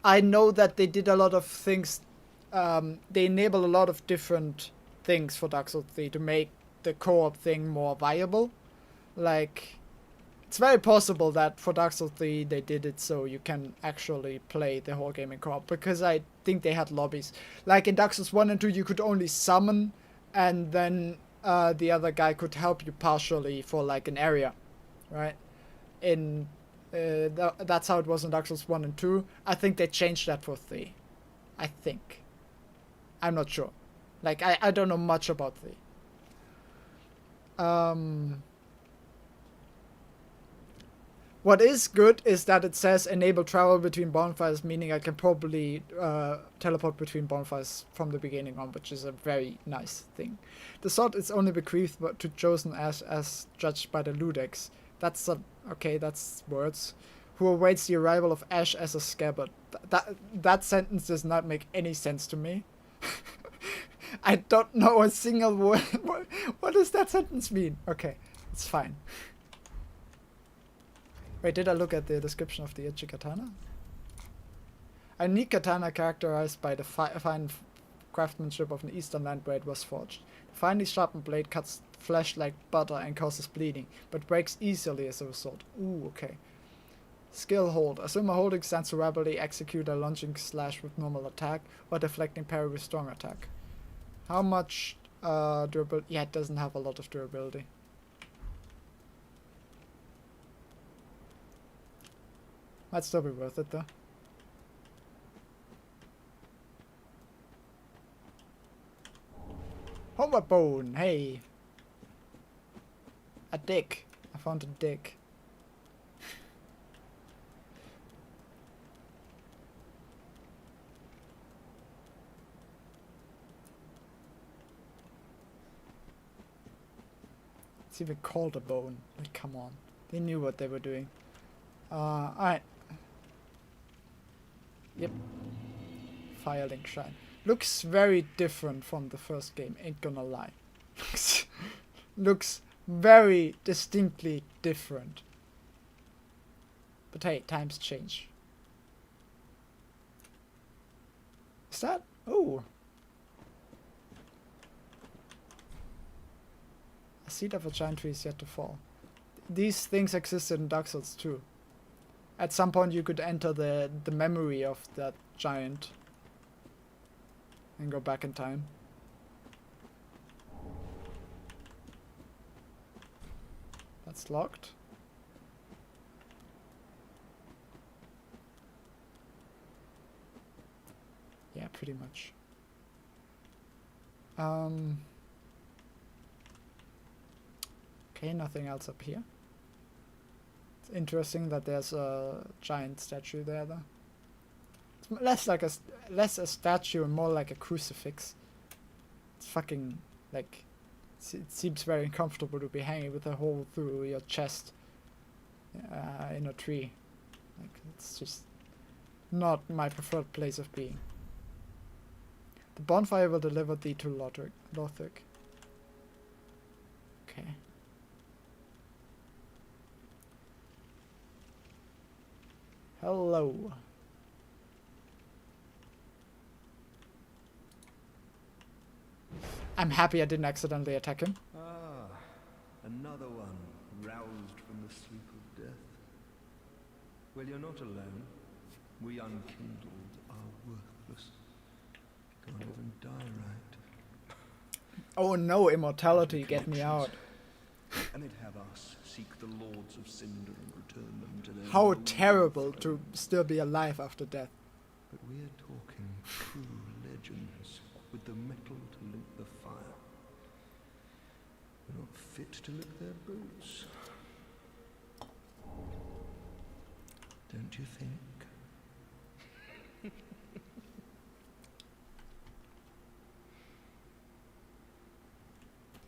I know that they did a lot of things. They enable a lot of different things for Dark Souls 3 to make the co-op thing more viable. Like, it's very possible that for Dark Souls 3 they did it so you can actually play the whole game in co-op, because I think they had lobbies. Like in Dark Souls 1 and 2 you could only summon, and then the other guy could help you partially for like an area, right? That's how it was in Dark Souls 1 and 2. I think they changed that for 3. I think. I'm not sure. Like, I don't know much about 3. What is good is that it says enable travel between bonfires, meaning I can probably teleport between bonfires from the beginning on, which is a very nice thing. The sword is only bequeathed to chosen as judged by the Ludex. That's okay, that's words. Who awaits the arrival of Ash as a scabbard. That sentence does not make any sense to me. I don't know a single word. What does that sentence mean? Okay, it's fine. Wait, did I look at the description of the Ichi katana? A unique katana characterized by the fine craftsmanship of an eastern land where it was forged. The finely sharpened blade cuts flesh like butter and causes bleeding, but breaks easily as a result. Ooh, okay. Skill hold. Assume a holding stance to rapidly execute a lunging slash with normal attack, or deflecting parry with strong attack. How much durability? Yeah, it doesn't have a lot of durability. Might still be worth it though. Homer bone, hey! A dick. I found a dick. It's even called a bone. Like, come on. They knew what they were doing. Alright. Yep. Firelink Shrine. Looks very different from the first game, ain't gonna lie. Looks very distinctly different. But hey, times change. Is that? Oh. A seed of a giant tree is yet to fall. These things existed in Dark Souls too. At some point you could enter the memory of that giant and go back in time. That's locked. Yeah, pretty much. Okay, nothing else up here. It's interesting that there's a giant statue there though. It's less a statue and more like a crucifix. It's fucking like it seems very uncomfortable to be hanging with a hole through your chest in a tree. Like it's just not my preferred place of being. The bonfire will deliver thee to Lothric. Okay. Hello. I'm happy I didn't accidentally attack him. Ah, another one roused from the sleep of death. Well, you're not alone. We unkindled are worthless. Can't even die right. Oh no, immortality, get me out. And they'd have us seek the lords of Cinder and return them to their How noble terrible throne. to still be alive after death. But we're talking true legends with the metal to link the fire. We're not fit to lick their boots. Don't you think?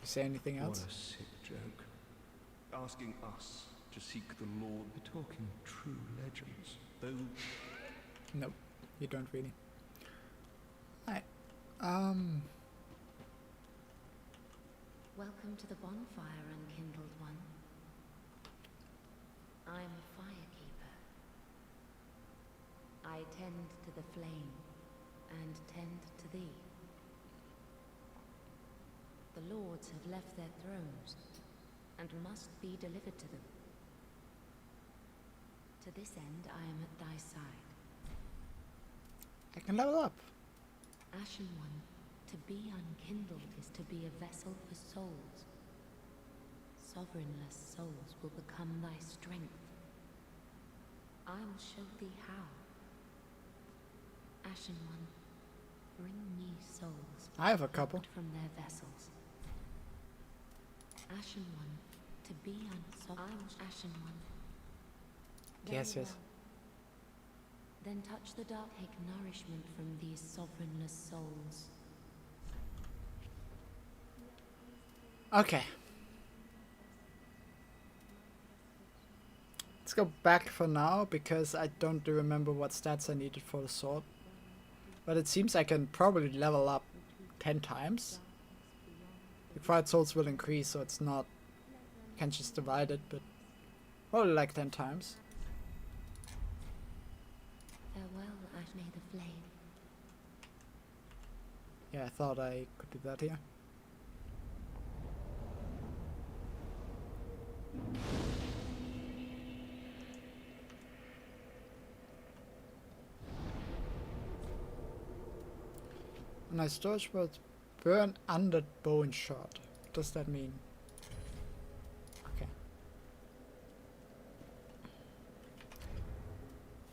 You say anything else? What a sick joke. Asking us to seek the Lord. We're talking true legends. Though No, you don't really. Alright. Welcome to the bonfire, unkindled one. I am a firekeeper. I tend to the flame and tend to thee. The lords have left their thrones and must be delivered to them. To this end, I am at thy side. I can level up. Ashen One, to be unkindled is to be a vessel for souls. Sovereignless souls will become thy strength. I will show thee how. Ashen One, bring me souls I have a couple. plucked from their vessels. Ashen One, to be unsovereign. Ashen One, Very Yes, yes. well. Then touch the dark, take nourishment from these sovereignless souls. Okay. Let's go back for now, because I don't remember what stats I needed for the sword. But it seems I can probably level up 10 times. The quiet souls will increase, so it's not... You can just divide it, but... Probably like 10 times. Farewell, Ash, may the flame. Yeah, I thought I could do that here. And I storage words burn under bone shot. What does that mean? Okay.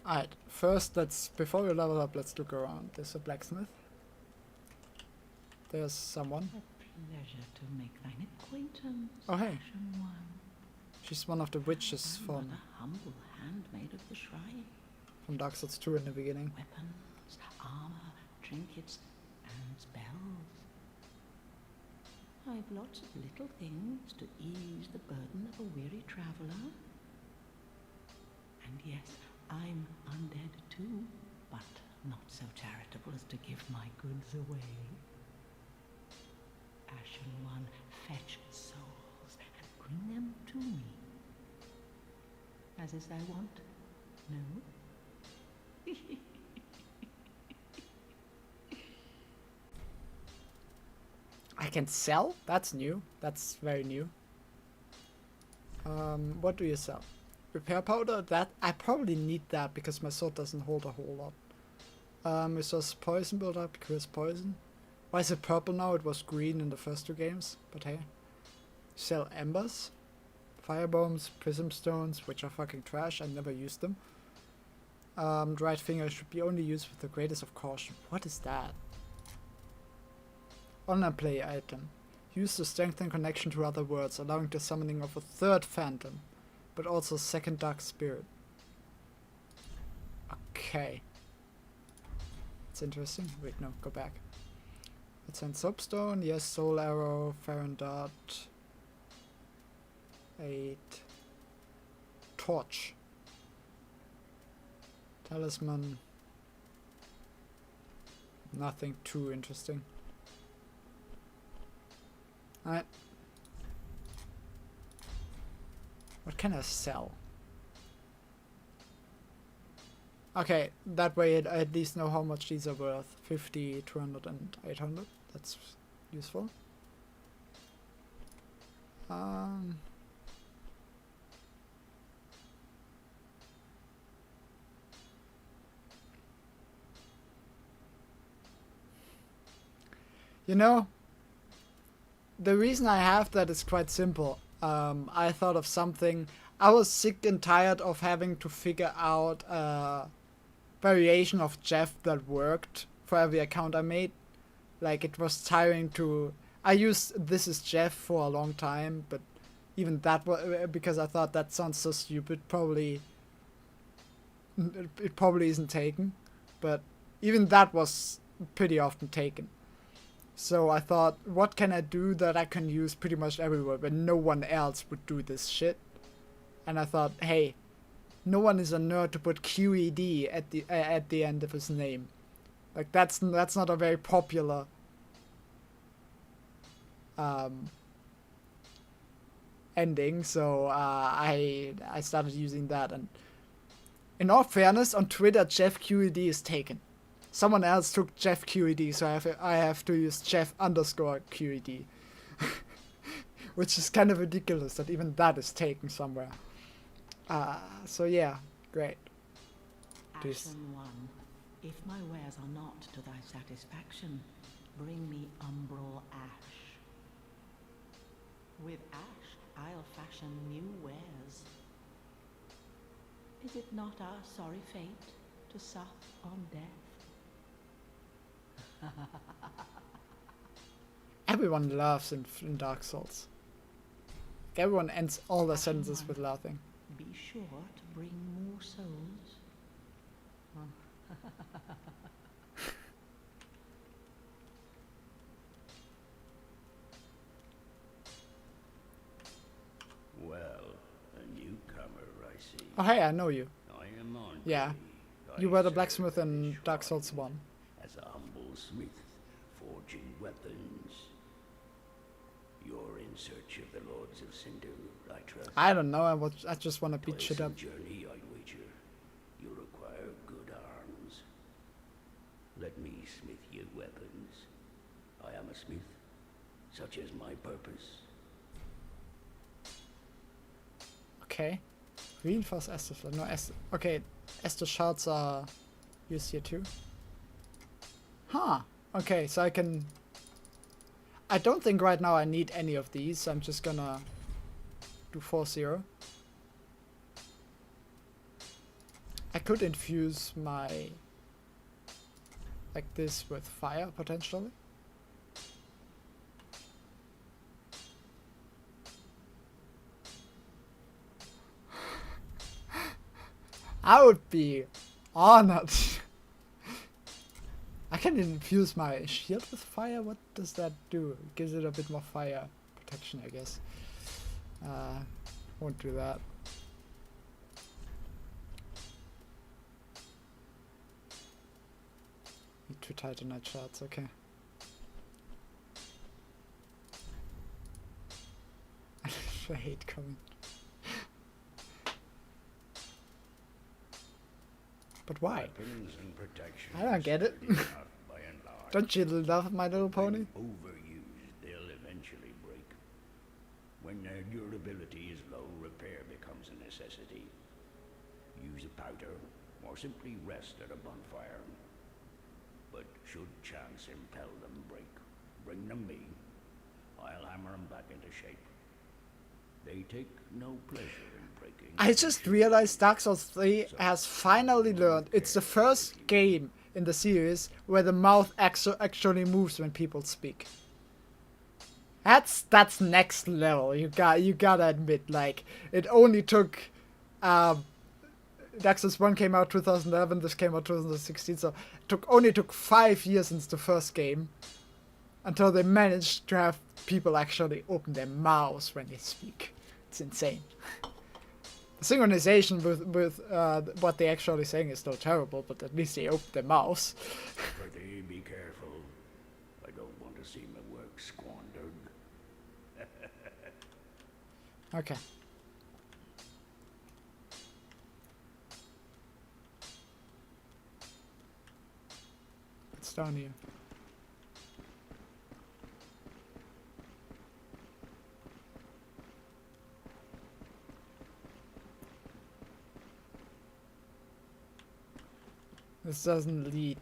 Alright, first before we level up, let's look around. There's a blacksmith. There's someone. A pleasure to make thine acquaintance. Oh, hey. Ashen one. She's one of the witches But from a humble handmaid of the shrine. Dark Souls 2 in the beginning. Weapons, armor, trinkets, and spells. I've lots of little things to ease the burden of a weary traveller. And yes, I'm undead too, but not so charitable as to give my goods away. Ashen one, fetch souls and bring them to me. As is thy wont, no? I can sell? That's new. That's very new. What do you sell? Repair powder? That I probably need that because my sword doesn't hold a whole lot. Resource poison build up, cures poison. Why is it purple now? It was green in the first two games, but hey. Sell embers. Fire bombs, prism stones, which are fucking trash. I never used them. Dried fingers should be only used with the greatest of caution. What is that? Online play item. Use to strengthen connection to other worlds, allowing the summoning of a third phantom, but also a second dark spirit. Okay. It's interesting. Wait, no, go back. Let's send soapstone. Yes, soul arrow, Farron dart. 8. Torch. Talisman. Nothing too interesting. Alright. What can I sell? Okay, that way I at least know how much these are worth. 50, 200 and 800. That's useful. You know, the reason I have that is quite simple. I thought of something. I was sick and tired of having to figure out a variation of Jeff that worked for every account I made. Like, it was tiring to... I used This Is Jeff for a long time, but even that was... Because I thought that sounds so stupid, probably... It probably isn't taken. But even that was pretty often taken. So I thought, what can I do that I can use pretty much everywhere, but no one else would do this shit? And I thought, hey, no one is a nerd to put QED at the end of his name. Like, that's not a very popular ending. So I started using that, and in all fairness, on Twitter, Jeff QED is taken. Someone else took Jeff QED, so I have to use Jeff _ QED. Which is kind of ridiculous that even that is taken somewhere. So yeah, great. Ashen one, if my wares are not to thy satisfaction, bring me umbral ash. With ash, I'll fashion new wares. Is it not our sorry fate to sup on death? Everyone laughs in Dark Souls. Everyone ends all their sentences with laughing. Be sure to bring more souls? Well, a newcomer, I see. Oh hey, I know you. I am on. Yeah. You were the blacksmith in Dark Souls 1. As a humble smith, forging weapons. You're in search of the Lords of Cinder, I trust. I don't know, I just want to beat shit up. Pleasant journey, I'd wager. You require good arms. Let me smith you weapons. I am a smith. Such is my purpose. Okay. Reinforce Estus. No, okay, Estus shards are used here too. Huh. Okay, so I can... I don't think right now I need any of these, so I'm just gonna do 4-0. I could infuse my... like this with fire, potentially. I would be honored. I can infuse my shield with fire. What does that do? It gives it a bit more fire protection, I guess. Won't do that. Need 2 Titanite shards, okay. I hate coming. But why? Weapons and protection I don't get it. by and large. Don't you love My Little Pony? When overused, they'll eventually break. When their durability is low, repair becomes a necessity. Use a powder, or simply rest at a bonfire. But should chance impel them break, bring them me. I'll hammer them back into shape. They take no pleasure in breaking. I just realized Dark Souls 3 has finally learned it's the first game in the series where the mouth actually moves when people speak. That's next level. You gotta admit, like, it only took Dark Souls 1 came out 2011, this came out 2016, so it only took 5 years since the first game until they managed to have people actually open their mouths when they speak. It's insane. The synchronization with what they're actually saying is still terrible, but at least they open their mouths. Pretty be careful. I don't want to see my work squandered. Okay. It's down here. This doesn't lead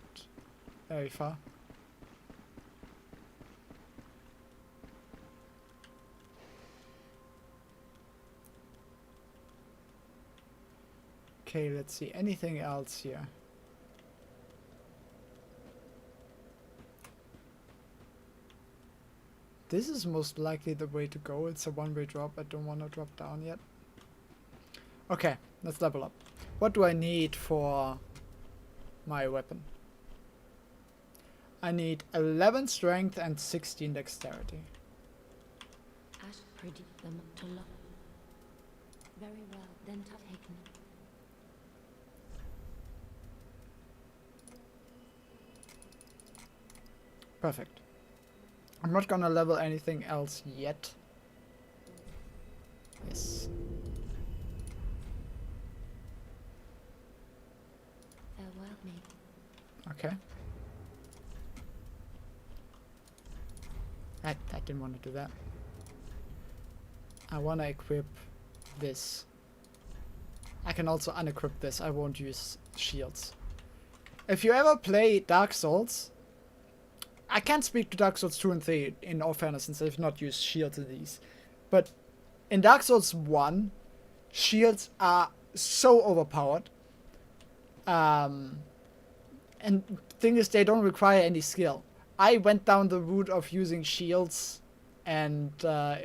very far. Okay, let's see. Anything else here? This is most likely the way to go. It's a one-way drop. I don't want to drop down yet. Okay, let's level up. What do I need for my weapon? I need 11 strength and 16 dexterity. As predict them to love. Very well, then taken. Perfect. I'm not gonna level anything else yet. Yes. Farewell, me. Okay. I didn't want to do that. I want to equip this. I can also unequip this. I won't use shields. If you ever play Dark Souls, I can't speak to Dark Souls 2 and 3 in all fairness since I've not used shields in these. But in Dark Souls 1, shields are so overpowered. And thing is, they don't require any skill. I went down the route of using shields and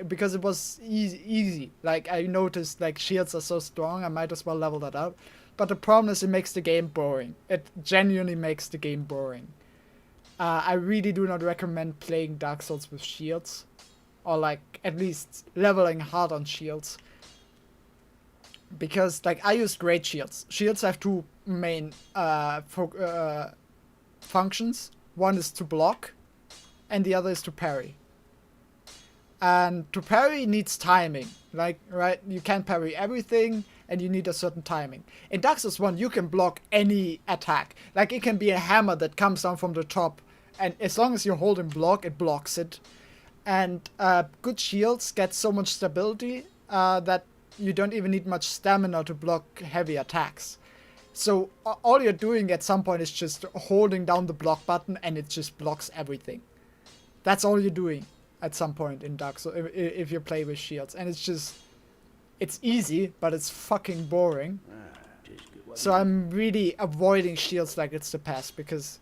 because it was easy. Like, I noticed, like, shields are so strong, I might as well level that up. But the problem is it makes the game boring. It genuinely makes the game boring. I really do not recommend playing Dark Souls with shields. Or, like, at least leveling hard on shields. Because, like, I use great shields. Shields have two main functions. One is to block, and the other is to parry. And to parry needs timing. Like, right, you can't parry everything, and you need a certain timing. In Dark Souls 1, you can block any attack. Like, it can be a hammer that comes down from the top, and as long as you hold and block, it blocks it. And good shields get so much stability that you don't even need much stamina to block heavy attacks. So all you're doing at some point is just holding down the block button, and it just blocks everything. That's all you're doing at some point in Dark Souls if you play with shields. And it's easy, but it's fucking boring. So I'm really avoiding shields like it's the past, because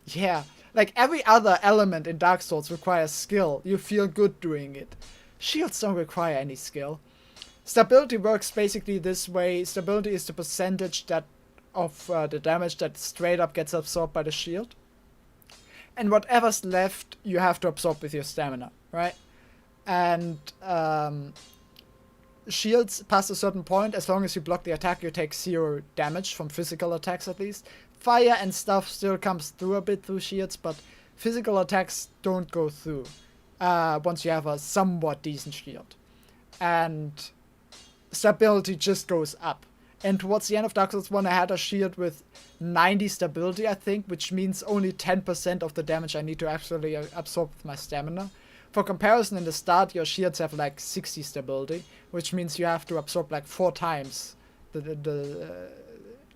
yeah, like every other element in Dark Souls requires skill. You feel good doing it. Shields don't require any skill. Stability works basically this way. Stability is the percentage that of the damage that straight up gets absorbed by the shield. And whatever's left, you have to absorb with your stamina, right? And shields past a certain point, as long as you block the attack, you take 0 damage from physical attacks at least. Fire and stuff still comes through a bit through shields, but physical attacks don't go through once you have a somewhat decent shield. And stability just goes up. And towards the end of Dark Souls 1, I had a shield with 90 stability, I think, which means only 10% of the damage I need to actually absorb with my stamina. For comparison, in the start, your shields have like 60 stability, which means you have to absorb like 4 times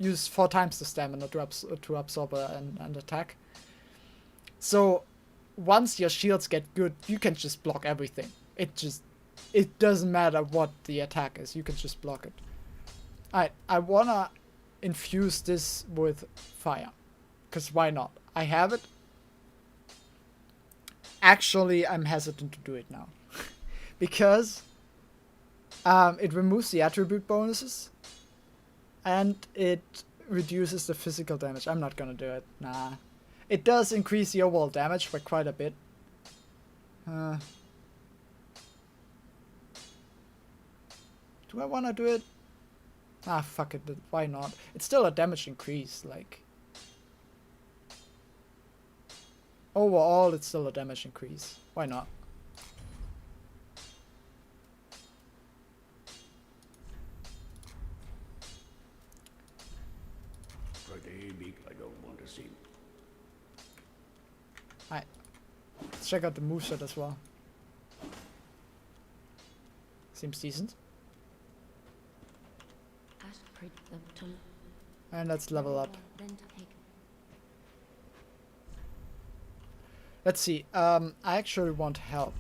use 4 times the stamina to absorb an attack. So once your shields get good, you can just block everything. It doesn't matter what the attack is, you can just block it. I wanna infuse this with fire, because why not? I have it. Actually, I'm hesitant to do it now. Because it removes the attribute bonuses, and it reduces the physical damage. I'm not gonna do it. Nah. It does increase the overall damage by quite a bit. Do I wanna do it? Ah, fuck it. Why not? It's still a damage increase, like. Overall, it's still a damage increase. Why not? Pretty big, I don't want to see. Alright. Let's check out the moveset as well. Seems decent. And let's level up. Let's see. I actually want help.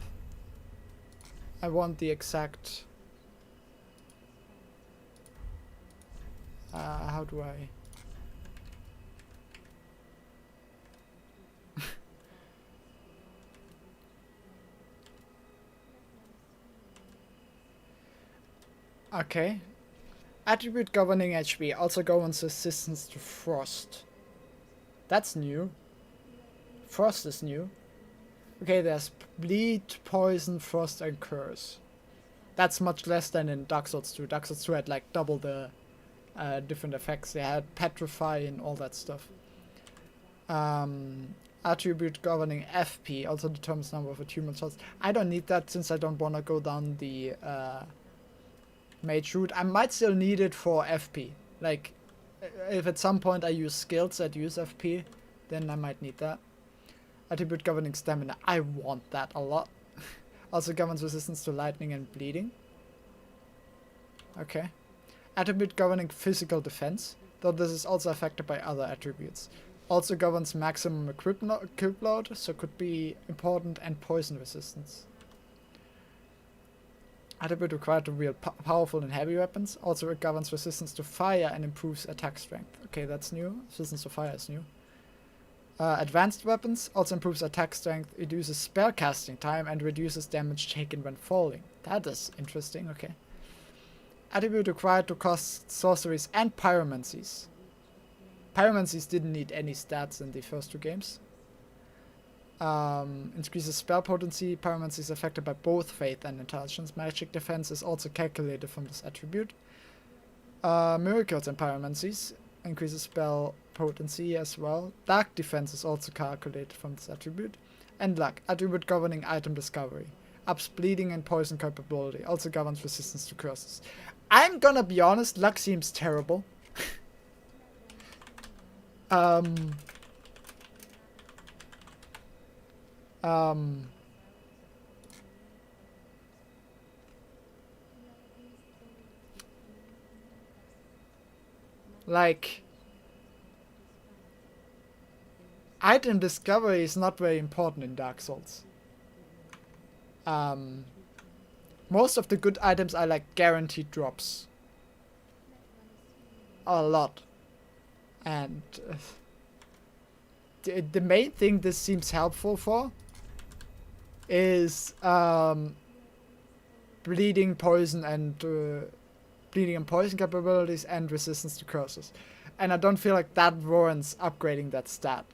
I want the exact... how do I... Okay. Attribute governing HP also governs resistance to frost. That's new. Frost is new. Okay, there's bleed, poison, frost, and curse. That's much less than in Dark Souls 2. Dark Souls 2 had like double the different effects. They had petrify and all that stuff. Attribute governing FP also determines number of attunement shots. I don't need that since I don't want to go down the mage route. I might still need it for FP. Like, if at some point I use skills that use FP, then I might need that. Attribute governing stamina. I want that a lot. Also governs resistance to lightning and bleeding. Okay. Attribute governing physical defense, though this is also affected by other attributes. Also governs maximum equip load, so could be important, and poison resistance. Attribute required to wield powerful and heavy weapons. Also it governs resistance to fire and improves attack strength. Okay, that's new. Resistance to fire is new. Advanced weapons also improves attack strength, reduces spell casting time, and reduces damage taken when falling. That is interesting, okay. Attribute required to cast sorceries and pyromancies. Pyromancies didn't need any stats in the first 2 games. Increases spell potency. Pyromancy is affected by both faith and intelligence. Magic defense is also calculated from this attribute. Miracles and pyromancies increases spell potency as well. Dark defense is also calculated from this attribute. And luck, attribute governing item discovery. Ups bleeding and poison capability. Also governs resistance to curses. I'm gonna be honest, luck seems terrible. Like, item discovery is not very important in Dark Souls. Most of the good items are like guaranteed drops. A lot. And the main thing this seems helpful for is bleeding, poison, and bleeding and poison capabilities and resistance to curses. And I don't feel like that warrants upgrading that stat.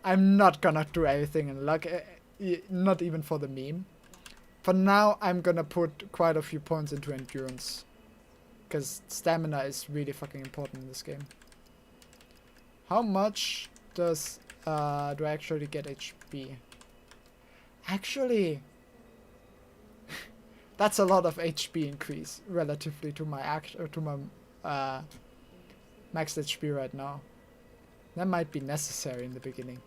I'm not gonna do everything in luck, not even for the meme. For now, I'm gonna put quite a few points into endurance. Because stamina is really fucking important in this game. How much does do I actually get HP? Actually, that's a lot of HP increase relatively to my max HP right now. That might be necessary in the beginning.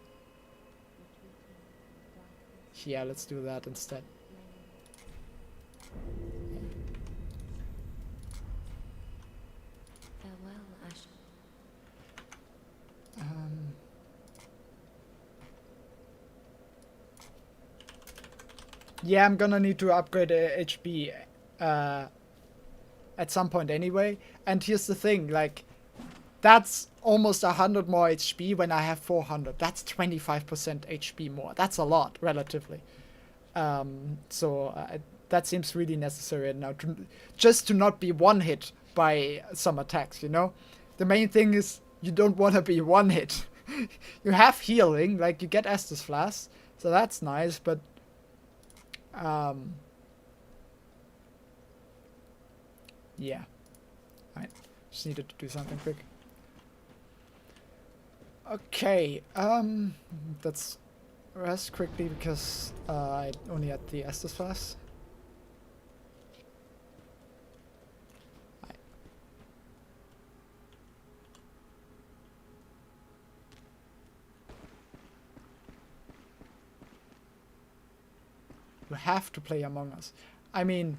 Yeah, let's do that instead. Farewell, Ash. Yeah, I'm gonna need to upgrade HP at some point anyway. And here's the thing, like, that's almost 100 more HP when I have 400. That's 25% HP more. That's a lot, relatively. That seems really necessary now, just to not be one hit by some attacks, you know? The main thing is you don't want to be one hit. You have healing, like you get Estus Flask, so that's nice, but yeah. I just needed to do something quick. Okay, let's rest quickly because I only had the Estus Flask. You have to play Among Us. I mean,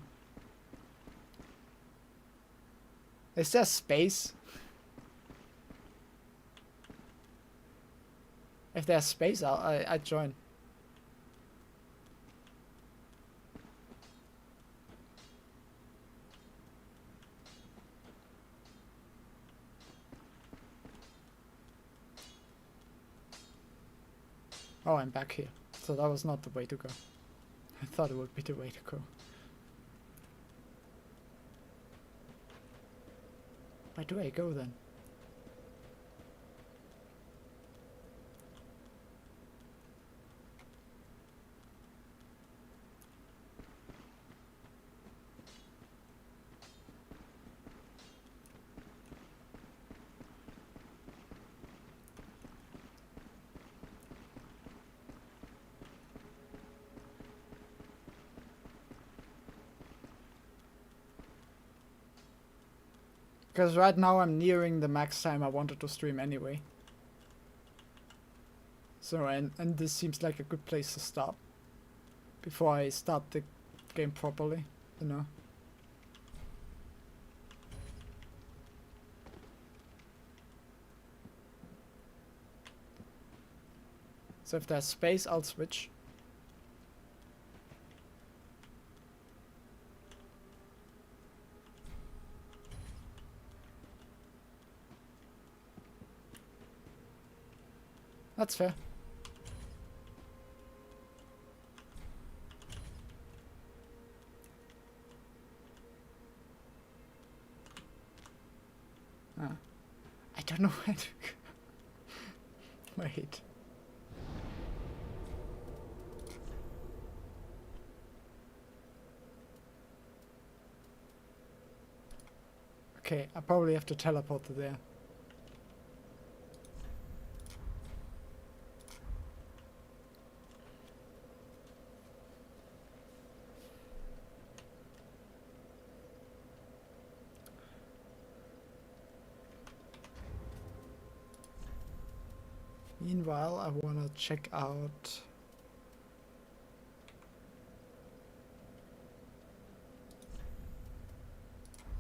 is there space? If there's space, I join. Oh, I'm back here. So that was not the way to go. I thought it would be the way to go. Where do I go then? Because right now I'm nearing the max time I wanted to stream anyway. So, and this seems like a good place to stop. Before I start the game properly, you know. So if there's space, I'll switch. That's fair. I don't know where to go. Wait. Okay, I probably have to teleport to there. Meanwhile, I want to check out...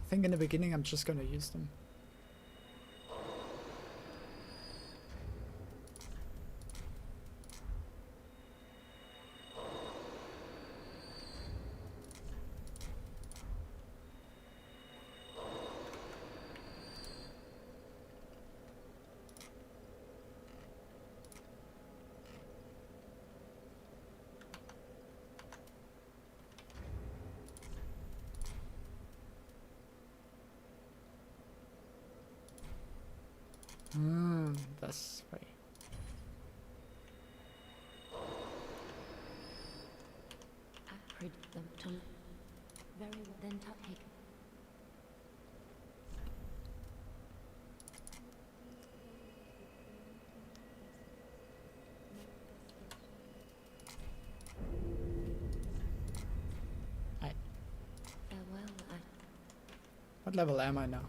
I think in the beginning I'm just gonna use them. This way. I predict them to very well then take. Farewell, What level am I now?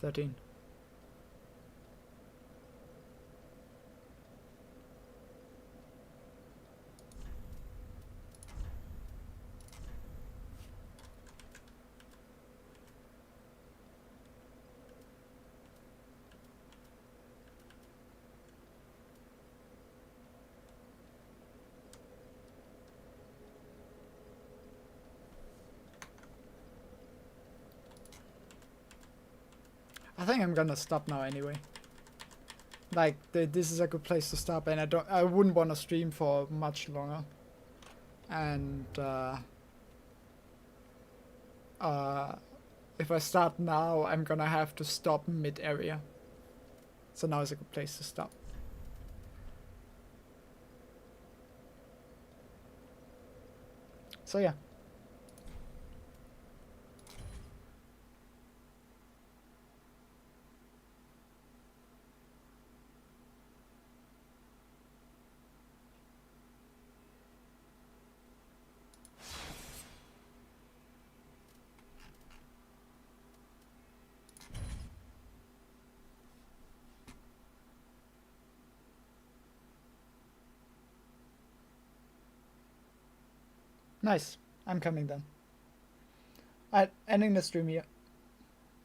13. I think I'm gonna stop now anyway. Like, this is a good place to stop, and I wouldn't want to stream for much longer. And if I start now, I'm gonna have to stop mid-area. So now is a good place to stop. So yeah. Nice. I'm coming then. Ending the stream here.